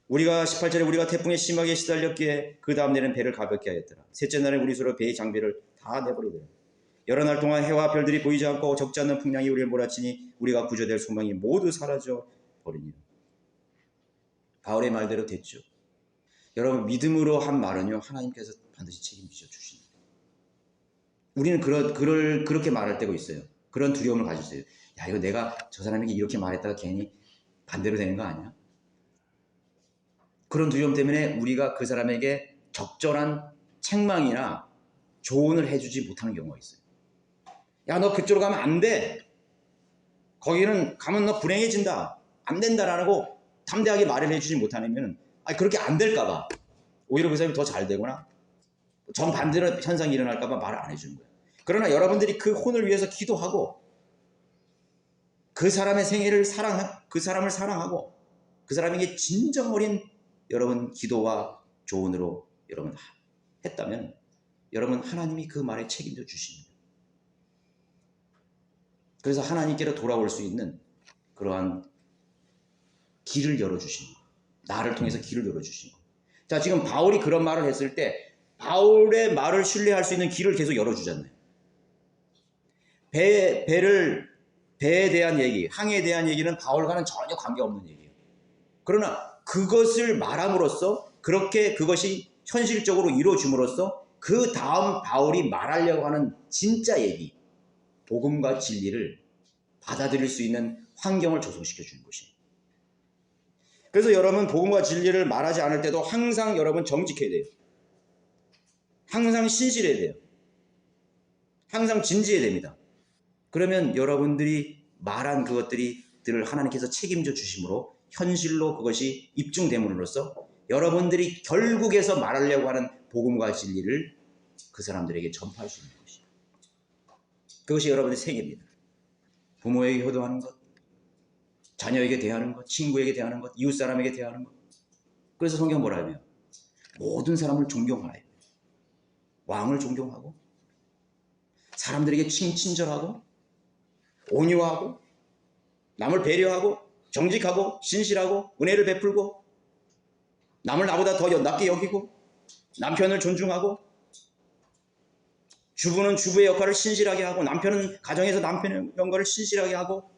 우리가 18절에 우리가 태풍에 심하게 시달렸기에 그 다음 날에는 배를 가볍게 하였더라. 셋째 날에 우리 서로 배의 장비를 다 내버리더라. 여러 날 동안 해와 별들이 보이지 않고 적지 않는 풍랑이 우리를 몰아치니 우리가 구조될 소망이 모두 사라져 버리니라. 바울의 말대로 됐죠. 여러분 믿음으로 한 말은요 하나님께서 반드시 책임지셔 주십니다. 우리는 그렇게 말할 때가 있어요. 그런 두려움을 가지세요. 야, 이거 내가 저 사람에게 이렇게 말했다가 괜히 반대로 되는 거 아니야? 그런 두려움 때문에 우리가 그 사람에게 적절한 책망이나 조언을 해주지 못하는 경우가 있어요. 야, 너 그쪽으로 가면 안 돼. 거기는 가면 너 불행해진다. 안 된다라고 담대하게 말을 해주지 못하면 그렇게 안 될까봐 오히려 그 사람이 더 잘 되거나 정반대로 현상이 일어날까봐 말을 안 해주는 거예요. 그러나 여러분들이 그 혼을 위해서 기도하고 그 사람의 생애를 그 사람을 사랑하고 그 사람에게 진정 어린 여러분 기도와 조언으로 여러분 했다면 여러분 하나님이 그 말에 책임져 주십니다. 그래서 하나님께로 돌아올 수 있는 그러한 길을 열어주시는 거예요. 나를 통해서 길을 열어주시는 거예요. 자, 지금 바울이 그런 말을 했을 때 바울의 말을 신뢰할 수 있는 길을 계속 열어주잖아요. 배에 대한 얘기, 항해에 대한 얘기는 바울과는 전혀 관계없는 얘기예요. 그러나 그것을 말함으로써 그것이 현실적으로 이루어짐으로써 그 다음 바울이 말하려고 하는 진짜 얘기, 복음과 진리를 받아들일 수 있는 환경을 조성시켜 주는 것입니다. 그래서 여러분 복음과 진리를 말하지 않을 때도 항상 여러분 정직해야 돼요. 항상 신실해야 돼요. 항상 진지해야 됩니다. 그러면 여러분들이 말한 그것들을 하나님께서 책임져 주심으로 현실로 그것이 입증됨으로써 여러분들이 결국에서 말하려고 하는 복음과 진리를 그 사람들에게 전파할 수 있는 것이죠. 그것이 여러분의 생애입니다. 부모에게 효도하는 것, 자녀에게 대하는 것, 친구에게 대하는 것, 이웃 사람에게 대하는 것. 그래서 성경 뭐라 하면 모든 사람을 존경하라. 왕을 존경하고 사람들에게 친절하고 온유하고 남을 배려하고 정직하고 신실하고 은혜를 베풀고 남을 나보다 더 낮게 여기고 남편을 존중하고 주부는 주부의 역할을 신실하게 하고 남편은 가정에서 남편의 역할을 신실하게 하고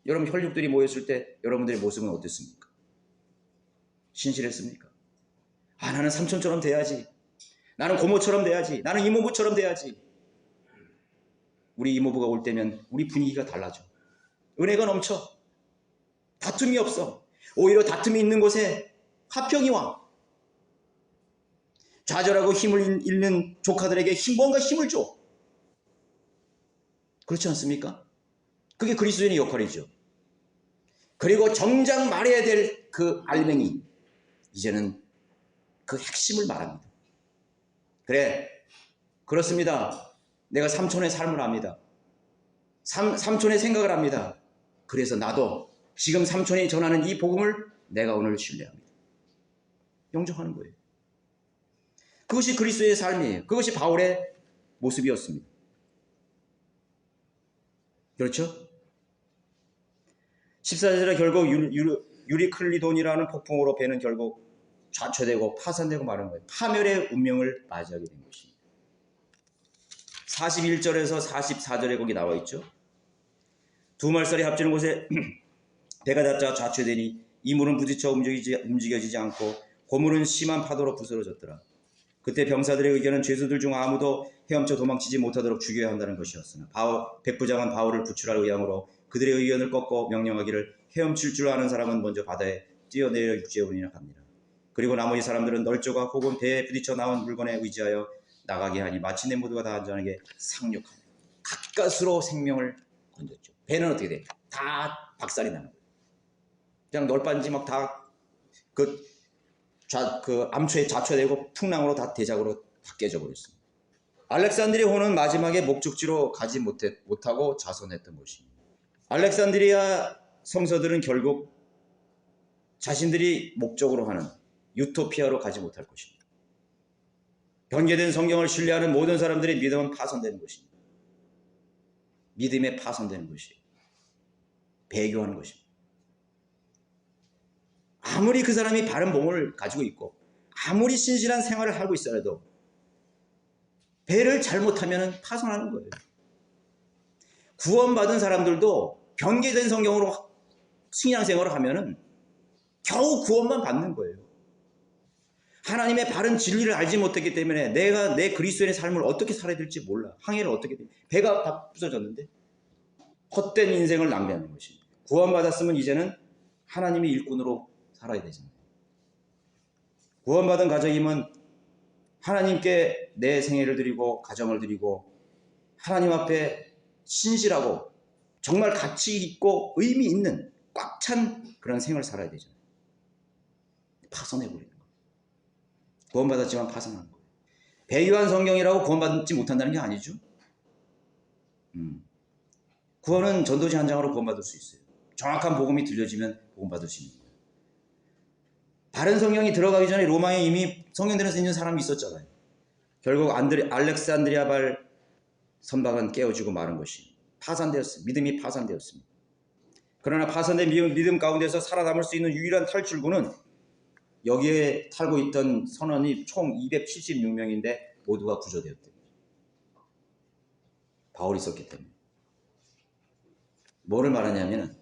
여러분 혈육들이 모였을 때 여러분들의 모습은 어땠습니까? 신실했습니까? 나는 삼촌처럼 돼야지. 나는 고모처럼 돼야지. 나는 이모부처럼 돼야지. 우리 이모부가 올 때면 우리 분위기가 달라져. 은혜가 넘쳐. 다툼이 없어. 오히려 다툼이 있는 곳에 화평이 와. 좌절하고 힘을 잃는 조카들에게 뭔가 힘을 줘. 그렇지 않습니까? 그게 그리스도인의 역할이죠. 그리고 정작 말해야 될 그 알맹이, 이제는 그 핵심을 말합니다. 그래, 그렇습니다. 내가 삼촌의 삶을 합니다. 삼촌의 생각을 합니다. 그래서 나도 지금 삼촌이 전하는 이 복음을 내가 오늘 신뢰합니다. 용접하는 거예요. 그것이 그리스도의 삶이에요. 그것이 바울의 모습이었습니다. 그렇죠? 14절에 결국 유리클리돈이라는 폭풍으로 배는 결국 좌초되고 파산되고 마는 거예요. 파멸의 운명을 맞이하게 된 것입니다. 41절에서 44절에 거기 나와 있죠. 두 말살이 합치는 곳에 배가 닿자 좌초되니 이물은 부딪혀 움직여지지 않고 고물은 심한 파도로 부스러졌더라. 그때 병사들의 의견은 죄수들 중 아무도 헤엄쳐 도망치지 못하도록 죽여야 한다는 것이었으나 백부장은 바울을 부출할 의향으로 그들의 의견을 꺾고 명령하기를 헤엄칠 줄 아는 사람은 먼저 바다에 뛰어내려 육지에 오리라 합니다. 그리고 나머지 사람들은 널조각 혹은 배에 부딪혀 나온 물건에 의지하여 나가게 하니 마침내 모두가 다 안전하게 상륙하며 가까스로 생명을 건졌죠. 배는 어떻게 돼? 다 박살이 나는 거예요. 그냥 널빤지 막 다 그 암초에 좌초되고 풍랑으로 다 대작으로 다 깨져버렸습니다. 알렉산드리아호는 마지막에 목적지로 가지 못하고 자선했던 것입니다. 알렉산드리아 성서들은 결국 자신들이 목적으로 하는 유토피아로 가지 못할 것입니다. 변개된 성경을 신뢰하는 모든 사람들의 믿음은 파손되는 것입니다. 믿음에 파손되는 것이에요. 배교하는 것입니다. 아무리 그 사람이 바른 몸을 가지고 있고 아무리 신실한 생활을 하고 있어도 배를 잘못하면 파손하는 거예요. 구원받은 사람들도 변개된 성경으로 신앙생활을 하면 겨우 구원만 받는 거예요. 하나님의 바른 진리를 알지 못했기 때문에 내가 내 그리스도인의 삶을 어떻게 살아야 될지 몰라. 항해를 어떻게 돼. 배가 다 부서졌는데 헛된 인생을 낭비하는 것입니다. 구원받았으면 이제는 하나님의 일꾼으로 살아야 되잖아요. 구원받은 가정이면 하나님께 내 생애를 드리고 가정을 드리고 하나님 앞에 신실하고 정말 가치 있고 의미 있는 꽉 찬 그런 생을 살아야 되잖아요. 파손해버리는 거예요. 구원받았지만 파손하는 거예요. 배교한 성경이라고 구원받지 못한다는 게 아니죠. 구원은 전도지 한 장으로 구원받을 수 있어요. 정확한 복음이 들려지면 구원받을 수 있는 거예요. 바른 성경이 들어가기 전에 로마에 이미 성경대로 있는 사람이 있었잖아요. 결국 알렉산드리아발 선박은 깨어지고 마른 것이 파산되었습니다. 믿음이 파산되었습니다. 그러나 파산된 믿음 가운데서 살아남을 수 있는 유일한 탈출구는 여기에 탈고 있던 선원이 총 276명인데 모두가 구조되었대요. 바울이 있었기 때문에. 뭐를 말하냐면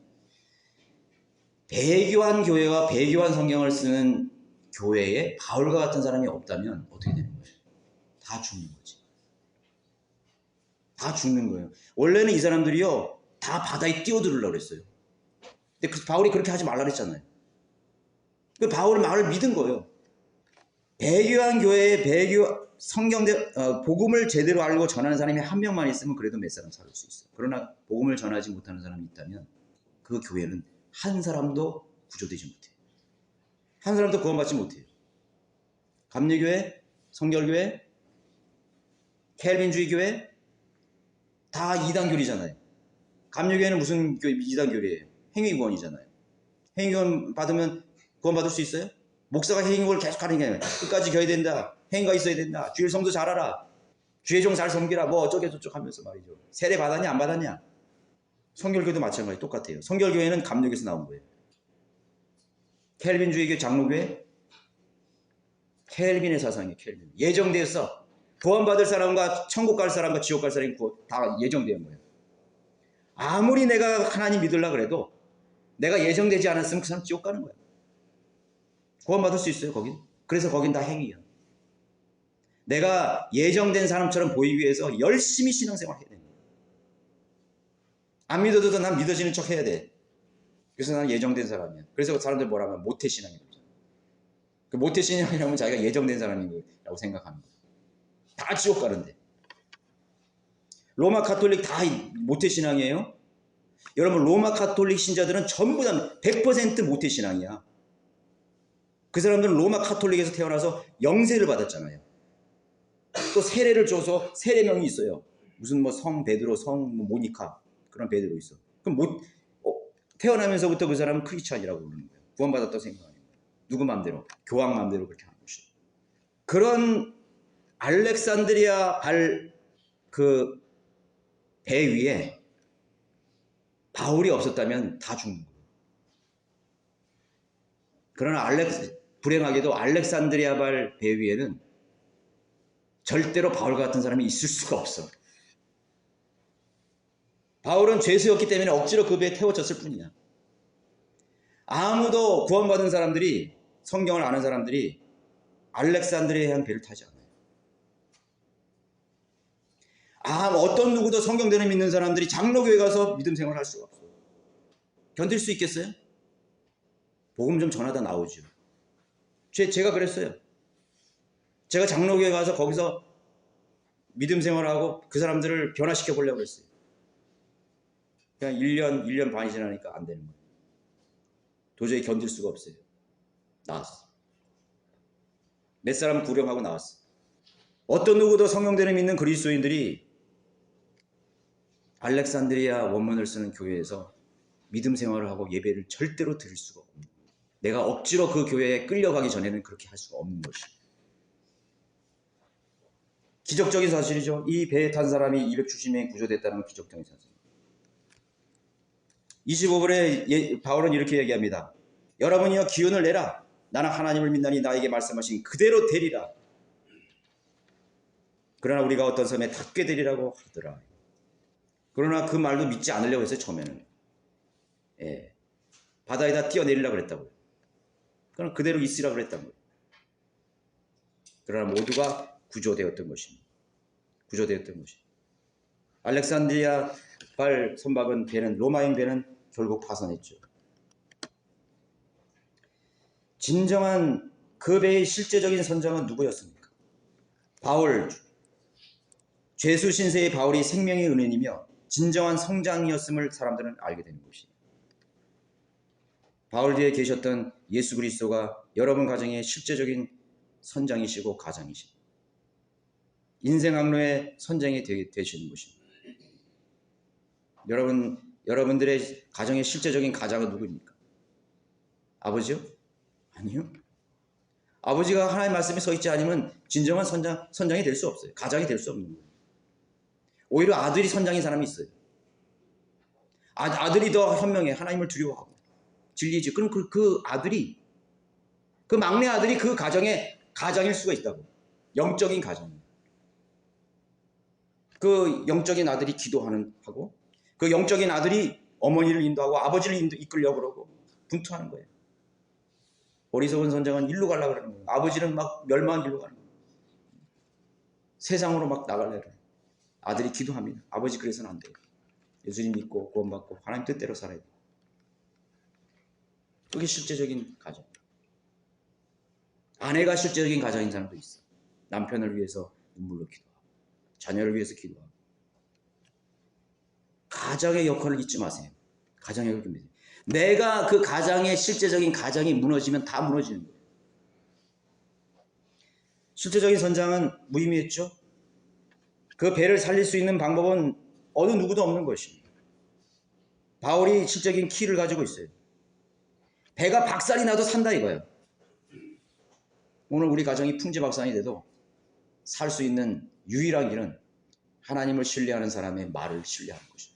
배교한 교회와 배교한 성경을 쓰는 교회에 바울과 같은 사람이 없다면 어떻게 되는 거예요? 다 죽는 거지. 다 죽는 거예요. 원래는 이 사람들이요 다 바다에 뛰어들으려고 그랬어요. 근데 바울이 그렇게 하지 말라 그랬잖아요. 그 바울은 말을 믿은 거예요. 배교한 교회에 복음을 제대로 알고 전하는 사람이 한 명만 있으면 그래도 몇 사람 살을 수 있어요. 그러나 복음을 전하지 못하는 사람이 있다면 그 교회는 한 사람도 구조되지 못해요. 한 사람도 구원받지 못해요. 감리교회, 성결교회, 켈빈주의 교회 다 이단교리잖아요. 감리교회는 무슨 이단교리예요? 행위구원이잖아요. 행위구원 받으면 구원받을 수 있어요? 목사가 행위구원을 계속 하는 게 아니라 끝까지 겨야 된다. 행위가 있어야 된다. 주일 성도 잘하라. 주의 종 잘 섬기라. 뭐 어쩌고저쩌고 하면서 말이죠. 세례 받았냐 안 받았냐? 성결교회도 마찬가지 똑같아요. 성결교회는 감리교에서 나온 거예요. 켈빈주의교 장로교회 켈빈의 사상이에요. 켈빈. 예정되었어. 구원받을 사람과 천국 갈 사람과 지옥 갈 사람이 다 예정된 거예요. 아무리 내가 하나님 믿으려고 그래도 내가 예정되지 않았으면 그 사람 지옥 가는 거야. 구원받을 수 있어요, 거긴. 그래서 거긴 다 행위야. 내가 예정된 사람처럼 보이기 위해서 열심히 신앙생활 해야 됩니다. 안 믿어도 난 믿어지는 척 해야 돼. 그래서 나는 예정된 사람이야. 그래서 사람들 뭐라 하면 모태신앙이라고. 그 모태신앙이라면 자기가 예정된 사람이라고 생각합니다. 다 지옥 가는데. 로마 카톨릭 다 모태신앙이에요? 여러분 로마 카톨릭 신자들은 전부 다 100% 모태신앙이야. 그 사람들은 로마 카톨릭에서 태어나서 영세를 받았잖아요. 또 세례를 줘서 세례명이 있어요. 무슨 뭐 성 베드로, 성 모니카 그런 베드로 있어. 그럼 태어나면서부터 그 사람은 크리스찬이라고 부르는 거예요. 구원받았다고 생각하는 거예요. 누구 마음대로, 교황 마음대로 그렇게 하는 것이에요. 그런 알렉산드리아 배 위에 바울이 없었다면 다 죽는 거예요. 그러나 불행하게도 알렉산드리아 배 위에는 절대로 바울 같은 사람이 있을 수가 없어. 바울은 죄수였기 때문에 억지로 그 배에 태워졌을 뿐이야. 아무도 구원받은 사람들이, 성경을 아는 사람들이 알렉산드리아행 배를 타지 않아요. 어떤 누구도 성경대로 믿는 사람들이 장로교회 가서 믿음 생활을 할 수가 없어요. 견딜 수 있겠어요? 복음 좀 전하다 나오죠. 제가 그랬어요. 제가 장로교회 가서 거기서 믿음 생활하고 그 사람들을 변화시켜 보려고 했어요. 그냥 1년 반이 지나니까 안 되는 거예요. 도저히 견딜 수가 없어요. 나왔어. 몇 사람 구령하고 나왔어. 어떤 누구도 성경대로 믿는 그리스도인들이 알렉산드리아 원문을 쓰는 교회에서 믿음 생활을 하고 예배를 절대로 드릴 수가 없는 거예요. 내가 억지로 그 교회에 끌려가기 전에는 그렇게 할 수가 없는 것이에요. 기적적인 사실이죠. 이 배에 탄 사람이 270명이 구조됐다는 건 기적적인 사실입니다. 25절에 바울은 이렇게 얘기합니다. 여러분이여 기운을 내라. 나는 하나님을 믿나니 나에게 말씀하신 그대로 되리라. 그러나 우리가 어떤 섬에 닿게 되리라고 하더라. 그러나 그 말도 믿지 않으려고 했어요. 처음에는. 바다에다 뛰어내리려고 그랬다고요. 그럼 그대로 있으라고 그랬다고요. 그러나 모두가 구조되었던 것입니다. 구조되었던 것입니다. 알렉산드리아발 선박은 배는 로마인 배는 결국 파손했죠. 진정한 그 배의 실제적인 선장은 누구였습니까? 바울, 죄수 신세의 바울이 생명의 은인이며 진정한 성장이었음을 사람들은 알게 되는 것이에요. 바울 뒤에 계셨던 예수 그리스도가 여러분 가정의 실제적인 선장이시고 가장이시고 인생 항로의 선장이 되시는 것입니다. 여러분들의 가정의 실제적인 가장은 누구입니까? 아버지요? 아니요. 아버지가 하나님의 말씀에 서 있지 않으면 진정한 선장이 될 수 없어요. 가장이 될 수 없는 거예요. 오히려 아들이 선장인 사람이 있어요. 아들이 더 현명해. 하나님을 두려워하고 진리지. 그럼 그 아들이, 그 막내 아들이 그 가정의 가장일 수가 있다고. 영적인 가정. 그 영적인 아들이 기도하고 그 영적인 아들이 어머니를 인도하고 아버지를 이끌려고 그러고 분투하는 거예요. 어리석은 선장은 일로 가려고 그러는 거예요. 아버지는 막 멸망한 길로 가는 거예요. 세상으로 막 나가려고 그래요. 아들이 기도합니다. 아버지 그래서는 안 돼요. 예수님 믿고 구원받고 하나님 뜻대로 살아야 돼요. 그게 실제적인 가정. 아내가 실제적인 가정인 사람도 있어. 남편을 위해서 눈물로 기도하고 자녀를 위해서 기도하고. 가정의 역할을 잊지 마세요. 가정의 역할을 잊지 마세요. 내가 그 가장의 실제적인 가정이 무너지면 다 무너지는 거예요. 실제적인 선장은 무의미했죠. 그 배를 살릴 수 있는 방법은 어느 누구도 없는 것입니다. 바울이 실적인 키를 가지고 있어요. 배가 박살이 나도 산다 이거예요. 오늘 우리 가정이 풍지박산이 돼도 살 수 있는 유일한 길은 하나님을 신뢰하는 사람의 말을 신뢰하는 것입니다.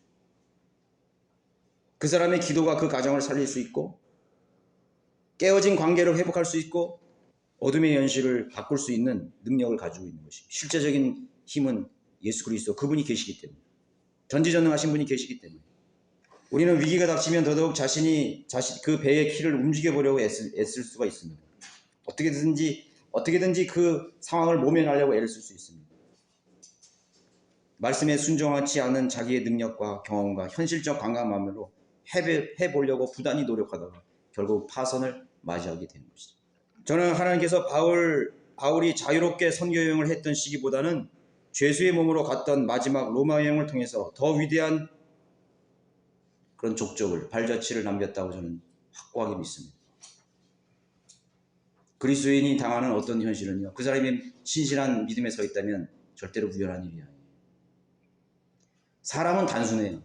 그 사람의 기도가 그 가정을 살릴 수 있고 깨어진 관계를 회복할 수 있고 어둠의 현실을 바꿀 수 있는 능력을 가지고 있는 것입니다. 실제적인 힘은 예수 그리스도 그분이 계시기 때문에, 전지전능하신 분이 계시기 때문에 우리는 위기가 닥치면 더더욱 그 배의 키를 움직여 보려고 애쓸 수가 있습니다. 어떻게든지 그 상황을 모면하려고 애를 쓸 수 있습니다. 말씀에 순종하지 않는 자기의 능력과 경험과 현실적 감각만으로 해보려고 부단히 노력하다가 결국 파선을 맞이하게 되는 것이죠. 저는 하나님께서 바울이 자유롭게 선교 여행을 했던 시기보다는 죄수의 몸으로 갔던 마지막 로마 여행을 통해서 더 위대한 그런 족적을, 발자취를 남겼다고 저는 확고하게 믿습니다. 그리스도인이 당하는 어떤 현실은요, 그 사람이 신실한 믿음에 서 있다면 절대로 우연한 일이 아니에요. 사람은 단순해요.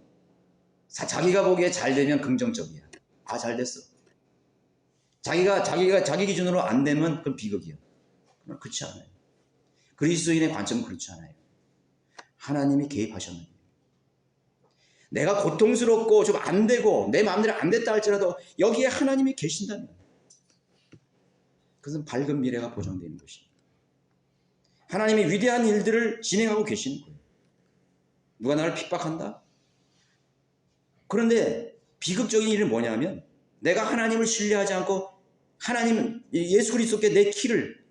자기가 보기에 잘 되면 긍정적이야. 아, 잘 됐어. 자기 기준으로 안 되면 그건 비극이야. 그렇지 않아요. 그리스도인의 관점은 그렇지 않아요. 하나님이 개입하셨는 거예요. 내가 고통스럽고 좀 안 되고 내 마음대로 안 됐다 할지라도 여기에 하나님이 계신다면 그것은 밝은 미래가 보장되는 것입니다. 하나님이 위대한 일들을 진행하고 계시는 거예요. 누가 나를 핍박한다? 그런데 비극적인 일은 뭐냐면 내가 하나님을 신뢰하지 않고 하나님은 예수 그리스도께 내 키를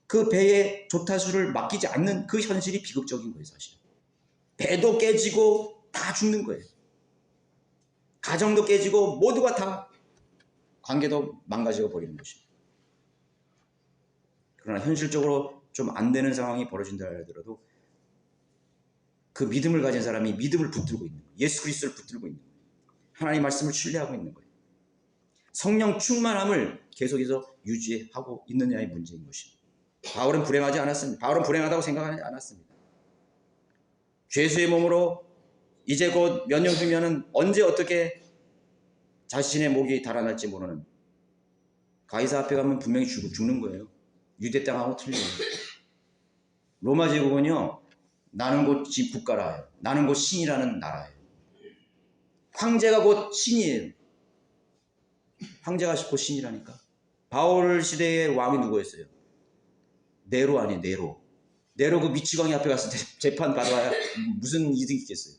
그 배의 조타수를 맡기지 않는 그 현실이 비극적인 거예요. 사실 배도 깨지고 다 죽는 거예요. 가정도 깨지고 모두가 다 관계도 망가져 버리는 것입니다. 그러나 현실적으로 좀 안 되는 상황이 벌어진다 하더라도 그 믿음을 가진 사람이 믿음을 붙들고 있는 거예요. 예수 그리스도를 붙들고 있는 거예요. 하나님 말씀을 신뢰하고 있는 거예요. 성령 충만함을 계속해서 유지하고 있느냐의 문제인 것입니다. 바울은 불행하지 않았습니다. 바울은 불행하다고 생각하지 않았습니다. 죄수의 몸으로 이제 곧 몇 년 후면은 언제 어떻게 자신의 목이 달아날지 모르는, 가이사 앞에 가면 분명히 죽는 거예요. 유대 땅하고 틀려요. 로마 제국은요, 나는 곧 국가라요. 나는 곧 신이라는 나라예요. 황제가 곧 신이에요. 황제가 곧 신이라니까. 바울 시대의 왕이 누구였어요? 네로 아니에요. 네로 그 미치광이 앞에 가서 재판 받아야 무슨 이득이 있겠어요.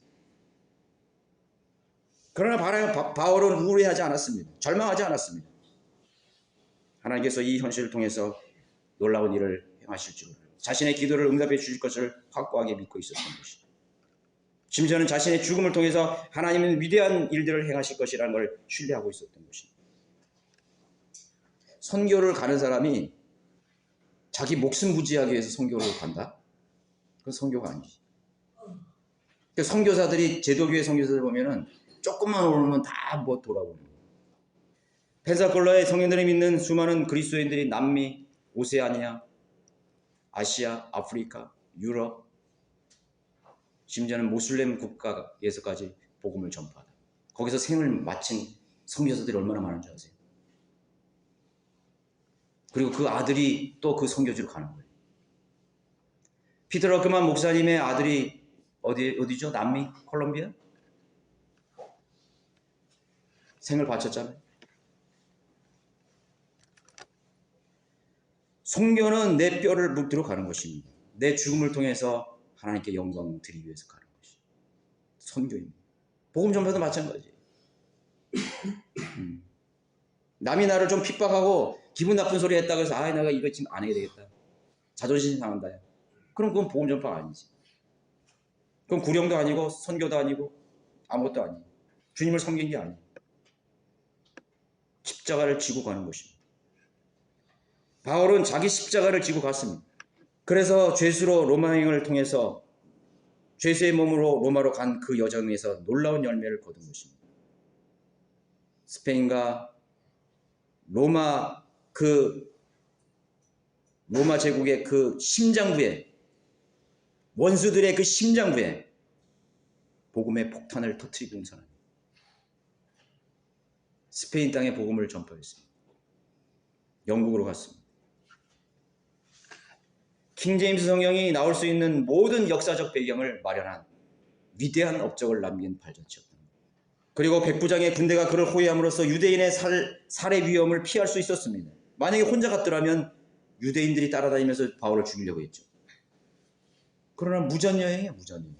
그러나 바울은 우울해하지 않았습니다. 절망하지 않았습니다. 하나님께서 이 현실을 통해서 놀라운 일을 행하실 줄, 자신의 기도를 응답해 주실 것을 확고하게 믿고 있었던 것이죠. 심지어는 자신의 죽음을 통해서 하나님은 위대한 일들을 행하실 것이라는 걸 신뢰하고 있었던 것입니다. 선교를 가는 사람이 자기 목숨 부지하기 위해서 선교를 간다? 그건 선교가 아니지. 선교사들이, 제도교회 선교사들 보면은 조금만 오르면 다 뭐 돌아오는 거예요. 펜사콜라의 성인들이 믿는 수많은 그리스도인들이 남미, 오세아니아, 아시아, 아프리카, 유럽, 심지어는 모슬렘 국가에서까지 복음을 전파하다. 거기서 생을 마친 선교사들이 얼마나 많은지 아세요? 그리고 그 아들이 또 그 선교지로 가는 거예요. 피터 러크만 목사님의 아들이 어디죠? 남미, 콜롬비아? 생을 바쳤잖아요. 선교는 내 뼈를 묻도록 가는 것입니다. 내 죽음을 통해서 하나님께 영광 드리기 위해서 가는 것이 선교입니다. 복음 전파도 마찬가지예요. 남이 나를 좀 핍박하고 기분 나쁜 소리 했다고 해서 내가 이거 지금 안 해야 되겠다. 자존심 상한다. 그럼 그건 복음 전파가 아니지. 그건 구령도 아니고 선교도 아니고 아무것도 아니에요. 주님을 섬긴 게 아니에요. 십자가를 지고 가는 것입니다. 바울은 자기 십자가를 지고 갔습니다. 그래서 죄수로 로마행을 통해서 죄수의 몸으로 로마로 간 그 여정에서 놀라운 열매를 거둔 것입니다. 스페인과 로마 제국의 그 심장부에, 원수들의 그 심장부에 복음의 폭탄을 터뜨리고 온 사람입니다. 스페인 땅에 복음을 전파했습니다. 영국으로 갔습니다. 킹제임스 성경이 나올 수 있는 모든 역사적 배경을 마련한 위대한 업적을 남긴 발자취였다. 그리고 백부장의 군대가 그를 호위함으로써 유대인의 살해 위험을 피할 수 있었습니다. 만약에 혼자 갔더라면 유대인들이 따라다니면서 바울을 죽이려고 했죠. 그러나 무전여행이에요. 무전여행.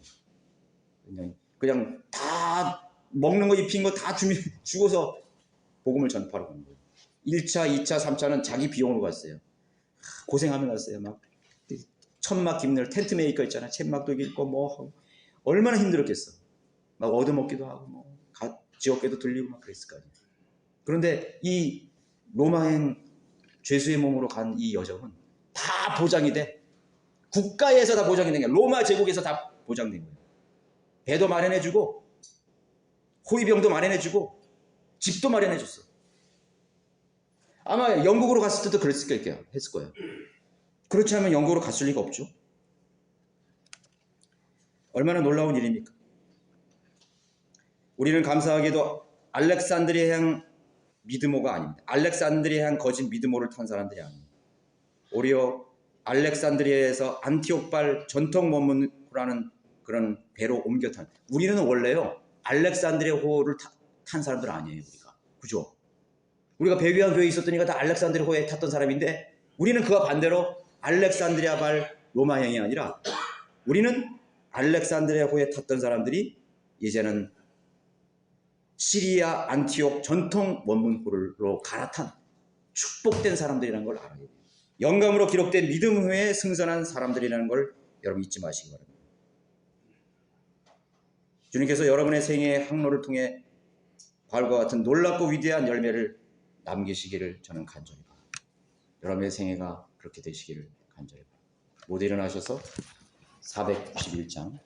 그냥 다 먹는 거 입힌 거 다 죽어서 복음을 전파하러 간 거예요. 1차, 2차, 3차는 자기 비용으로 갔어요. 고생하며 갔어요. 막 천막 깁는 텐트 메이커 있잖아. 천막도 깁고 뭐 하고 얼마나 힘들었겠어. 막 얻어먹기도 하고 뭐 지옥계도 들리고 막 그랬을 거 아니에요. 그런데 이 로마행 죄수의 몸으로 간 이 여정은 다 보장이 돼. 국가에서 다 보장이 된 거야. 로마 제국에서 다 보장된 거예요. 배도 마련해주고 호위병도 마련해주고 집도 마련해줬어. 아마 영국으로 갔을 때도 그랬을 거예요. 했을 거예요. 그렇지 않으면 영국으로 갔을 리가 없죠. 얼마나 놀라운 일입니까? 우리는 감사하게도 알렉산드리아행 미드모가 아닙니다. 알렉산드리아행 거짓 미드모를 탄 사람들이 아닙니다. 오히려 알렉산드리아에서 안티옥발 전통 원문호라는 그런 배로 옮겨 탄. 우리는 원래요 알렉산드리아호를 탄 사람들 아니에요. 우리가 그죠? 우리가 배 위한 교회에 있었더니까 다 알렉산드리아호에 탔던 사람인데 우리는 그와 반대로 알렉산드리아발 로마행이 아니라 우리는 알렉산드리아호에 탔던 사람들이 이제는 시리아 안티옥 전통 원문호로 갈아탄 축복된 사람들이라는 걸 알아야 돼요. 영감으로 기록된 믿음 후에 승선한 사람들이라는 걸 여러분 잊지 마시기 바랍니다. 주님께서 여러분의 생애의 항로를 통해 바울과 같은 놀랍고 위대한 열매를 남기시기를 저는 간절히 바랍니다. 여러분의 생애가 그렇게 되시기를 간절히 바랍니다. 모두 일어나셔서 491장